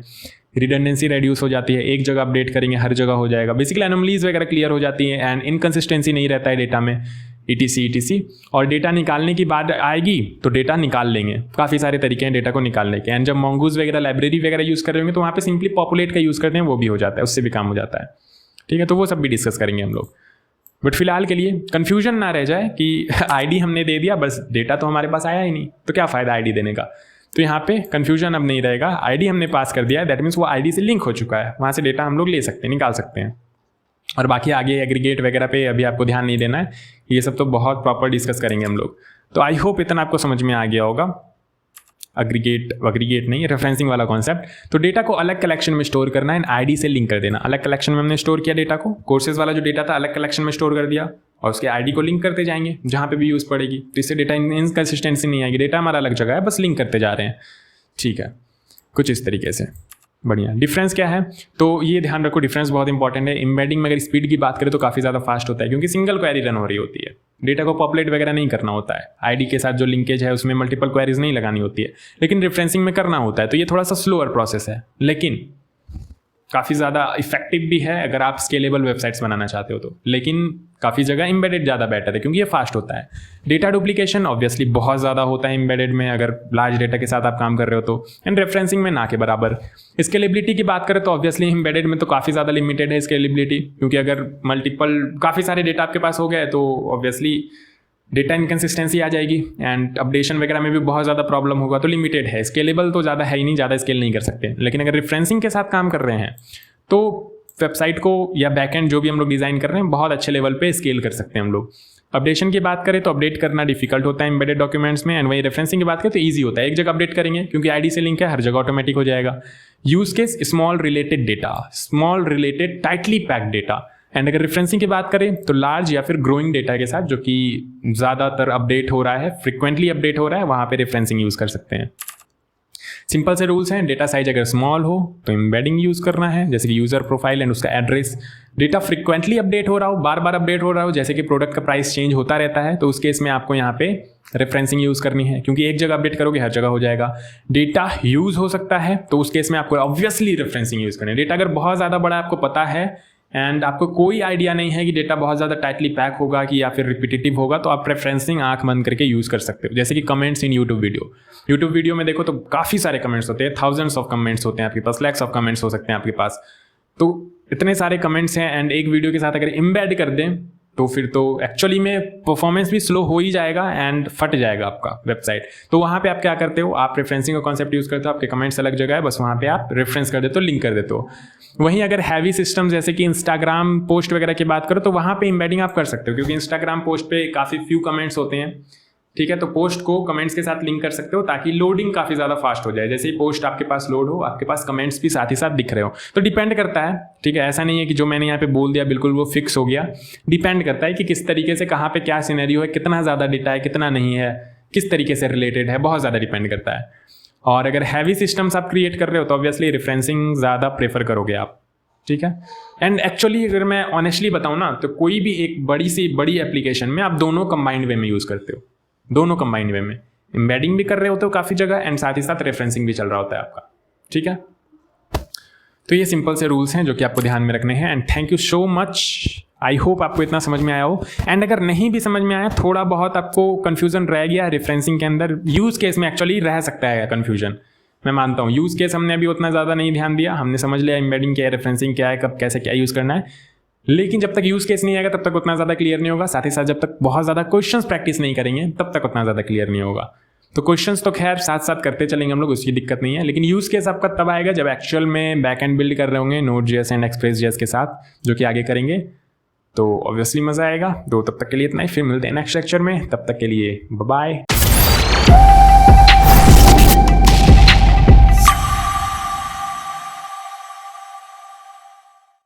रिडंडेंसी रेड्यूस हो जाती है, एक जगह अपडेट करेंगे हर जगह हो जाएगा, बेसिकली एनोमलीज वगैरह क्लियर हो जाती है, एंड इनकन्सिस्टेंसी नहीं रहता है डेटा में, etc। और डेटा निकालने की बात आएगी तो डेटा निकाल लेंगे, काफ़ी सारे तरीके हैं डेटा को निकालने के। एंड जब mongoose वगैरह लाइब्रेरी वगैरह यूज़ कर रहे होंगे तो वहाँ पे सिंपली पॉपुलेट का यूज़ करते हैं, वो भी हो जाता है, उससे भी काम हो जाता है। ठीक है, तो वो सब भी डिस्कस करेंगे हम लोग। बट फिलहाल के लिए कन्फ्यूजन ना रह जाए कि आईडी हमने दे दिया, बस डेटा तो हमारे पास आया ही नहीं, तो क्या फ़ायदा आईडी देने का। तो यहाँ पे कन्फ्यूजन अब नहीं रहेगा, आईडी हमने पास कर दिया है, दैट मीन्स वो आईडी से लिंक हो चुका है, वहाँ से डेटा हम लोग ले सकते हैं, निकाल सकते हैं। और बाकी आगे एग्रीगेट वगैरह पे अभी आपको ध्यान नहीं देना है, ये सब तो बहुत प्रॉपर डिस्कस करेंगे हम लोग। तो आई होप इतना आपको समझ में आ गया होगा। एग्रीगेट नहीं, रेफरेंसिंग वाला कॉन्सेप्ट। तो डेटा को अलग कलेक्शन में स्टोर करना है, आईडी से लिंक कर देना। अलग कलेक्शन में हमने स्टोर किया डेटा को, कोर्सेज वाला जो डेटा था अलग कलेक्शन में स्टोर कर दिया, और उसके आईडी को लिंक करते जाएंगे जहाँ पे भी यूज़ पड़ेगी। तो इससे डेटा इनकन्सिस्टेंसी नहीं आएगी, डेटा हमारा अलग जगह है, बस लिंक करते जा रहे हैं। ठीक है, कुछ इस तरीके से। बढ़िया। डिफरेंस क्या है, तो ये ध्यान रखो, डिफरेंस बहुत इंपॉर्टेंट है। एम्बेडिंग में अगर स्पीड की बात करें तो काफ़ी ज़्यादा फास्ट होता है, क्योंकि सिंगल क्वेरी रन हो रही होती है, डेटा को पॉपुलेट वगैरह नहीं करना होता है। आईडी के साथ जो लिंकेज है उसमें मल्टीपल क्वेरीज नहीं लगानी होती है, लेकिन रिफरेंसिंग में करना होता है, तो ये थोड़ा सा स्लोअर प्रोसेस है। लेकिन काफ़ी ज़्यादा इफेक्टिव भी है अगर आप स्केलेबल वेबसाइट्स बनाना चाहते हो तो, लेकिन काफ़ी जगह एम्बेडेड ज़्यादा बेटर है क्योंकि ये फास्ट होता है। डेटा डुप्लीकेशन ऑब्वियसली बहुत ज़्यादा होता है एम्बेडेड में अगर लार्ज डेटा के साथ आप काम कर रहे हो तो, एंड रेफरेंसिंग में ना के बराबर। स्केलेबिलिटी की बात करें तो ऑब्वियसली एम्बेडेड में तो काफ़ी ज़्यादा लिमिटेड है स्केलेबिलिटी, क्योंकि अगर मल्टीपल काफ़ी सारे डेटा आपके पास हो गए तो ऑब्वियसली डेटा इनकन्सिस्टेंसी आ जाएगी एंड अपडेशन वगैरह में भी बहुत ज़्यादा प्रॉब्लम होगा, तो लिमिटेड है। स्केलेबल तो ज़्यादा है ही नहीं, ज़्यादा स्केल नहीं कर सकते। लेकिन अगर रेफरेंसिंग के साथ काम कर रहे हैं तो वेबसाइट को या बैकएंड जो भी हम लोग डिज़ाइन कर रहे हैं बहुत अच्छे लेवल पे स्केल कर सकते हैं हम लोग। अपडेशन की बात करें तो अपडेट करना डिफिकल्ट होता है एम्बेडेड डॉक्यूमेंट्स में, एंड वही रेफरेंसिंग की बात करें तो ईजी होता है। एक जगह अपडेट करेंगे क्योंकि आईडी से लिंक है, हर जगह ऑटोमेटिक हो जाएगा। Use case small related data, small related tightly packed data. And अगर रेफरेंसिंग की बात करें तो लार्ज या फिर ग्रोइंग डेटा के साथ जो कि ज़्यादातर अपडेट हो रहा है, फ्रिक्वेंटली अपडेट हो रहा है, वहाँ पे रेफरेंसिंग यूज़ कर सकते हैं। सिंपल से रूल्स हैं। डेटा साइज अगर स्मॉल हो तो एम्बेडिंग यूज़ करना है, जैसे कि यूज़र प्रोफाइल एंड उसका एड्रेस। डेटा फ्रिक्वेंटली अपडेट हो रहा हो, बार बार अपडेट हो रहा हो, जैसे कि प्रोडक्ट का प्राइस चेंज होता रहता है, तो उस केस में आपको यहाँ पे रेफरेंसिंग यूज़ करनी है, क्योंकि एक जगह अपडेट करोगे हर जगह हो जाएगा। डेटा यूज़ हो सकता है तो उस केस में आपको ऑब्वियसली रेफरेंसिंग यूज़ करनी है। डेटा अगर बहुत ज़्यादा बड़ा आपको पता है एंड आपको कोई आइडिया नहीं है कि डेटा बहुत ज़्यादा टाइटली पैक होगा कि या फिर रिपीटेटिव होगा, तो आप रेफरेंसिंग आंख बंद करके यूज़ कर सकते हो। जैसे कि कमेंट्स इन यूट्यूब वीडियो में देखो तो काफ़ी सारे कमेंट्स होते हैं, थाउजेंड्स ऑफ कमेंट्स होते हैं आपके पास, लैक्स ऑफ कमेंट्स हो सकते हैं आपके पास। तो इतने सारे कमेंट्स हैं एंड एक वीडियो के साथ अगर एम्बेड कर दें तो फिर तो एक्चुअली में परफॉर्मेंस भी स्लो हो ही जाएगा एंड फट जाएगा आपका वेबसाइट। तो वहाँ पे आप क्या करते हो, आप रेफरेंसिंग का कॉन्सेप्ट यूज़ करते हो, आपके कमेंट्स अलग जगह है, बस वहाँ पे आप रेफरेंस कर देते हो, लिंक कर देते हो। वहीं अगर हैवी सिस्टम जैसे कि इंस्टाग्राम पोस्ट वगैरह की बात करो तो वहाँ पे एम्बेडिंग आप कर सकते हो, क्योंकि इंस्टाग्राम पोस्ट पे काफ़ी फ्यू कमेंट्स होते हैं, ठीक है। तो पोस्ट को कमेंट्स के साथ लिंक कर सकते हो ताकि लोडिंग काफ़ी ज़्यादा फास्ट हो जाए। जैसे ही पोस्ट आपके पास लोड हो, आपके पास कमेंट्स भी साथ ही साथ दिख रहे हो। तो डिपेंड करता है, ठीक है। ऐसा नहीं है कि जो मैंने यहाँ पे बोल दिया बिल्कुल वो फिक्स हो गया। डिपेंड करता है कि किस तरीके से, कहाँ पे क्या सिनेरियो है, कितना ज़्यादा डेटा है, कितना नहीं है, किस तरीके से रिलेटेड है, बहुत ज़्यादा डिपेंड करता है। और अगर हैवी सिस्टम्स आप क्रिएट कर रहे हो तो ऑब्वियसली रेफरेंसिंग ज़्यादा प्रेफर करोगे आप, ठीक है। एंड एक्चुअली अगर मैं ऑनेस्टली बताऊँ ना तो कोई भी एक बड़ी से बड़ी एप्लीकेशन में आप दोनों कंबाइंड वे में यूज़ करते हो, दोनों कंबाइंड वे में एम्बेडिंग भी कर रहे होते हो काफ़ी जगह एंड साथ ही साथ रेफरेंसिंग भी चल रहा होता है आपका, ठीक है। तो ये सिंपल से रूल्स हैं जो कि आपको ध्यान में रखने हैं। And thank you so much, I hope आपको इतना समझ में आया हो। एंड अगर नहीं भी समझ में आया, थोड़ा बहुत आपको कन्फ्यूजन रह गया रेफरेंसिंग के अंदर, यूज़ केस में एक्चुअली रह सकता है कन्फ्यूजन, मैं मानता हूँ। यूज़ केस हमने अभी उतना ज़्यादा नहीं ध्यान दिया, हमने समझ लिया एम्बेडिंग क्या है, रेफरेंसिंग क्या है, कब कैसे क्या यूज़ करना है, लेकिन जब तक यूज़ केस नहीं आएगा तब तक उतना ज़्यादा क्लियर नहीं होगा। साथ ही साथ जब तक बहुत ज़्यादा क्वेश्चंस प्रैक्टिस नहीं करेंगे तब तक उतना ज़्यादा क्लियर नहीं होगा। तो क्वेश्चंस तो खैर साथ साथ करते चलेंगे हम लोग, उसकी दिक्कत नहीं है, लेकिन यूज़ केस आपका तब आएगा जब एक्चुअल में बैक एंड बिल्ड कर रहे होंगे Node.js एंड Express.js के साथ, जो कि आगे करेंगे, तो ऑब्वियसली मज़ा आएगा। तो तब तक के लिए इतना ही, फिर मिलते हैं नेक्स्ट लेक्चर में, तब तक के लिए बाय बाय।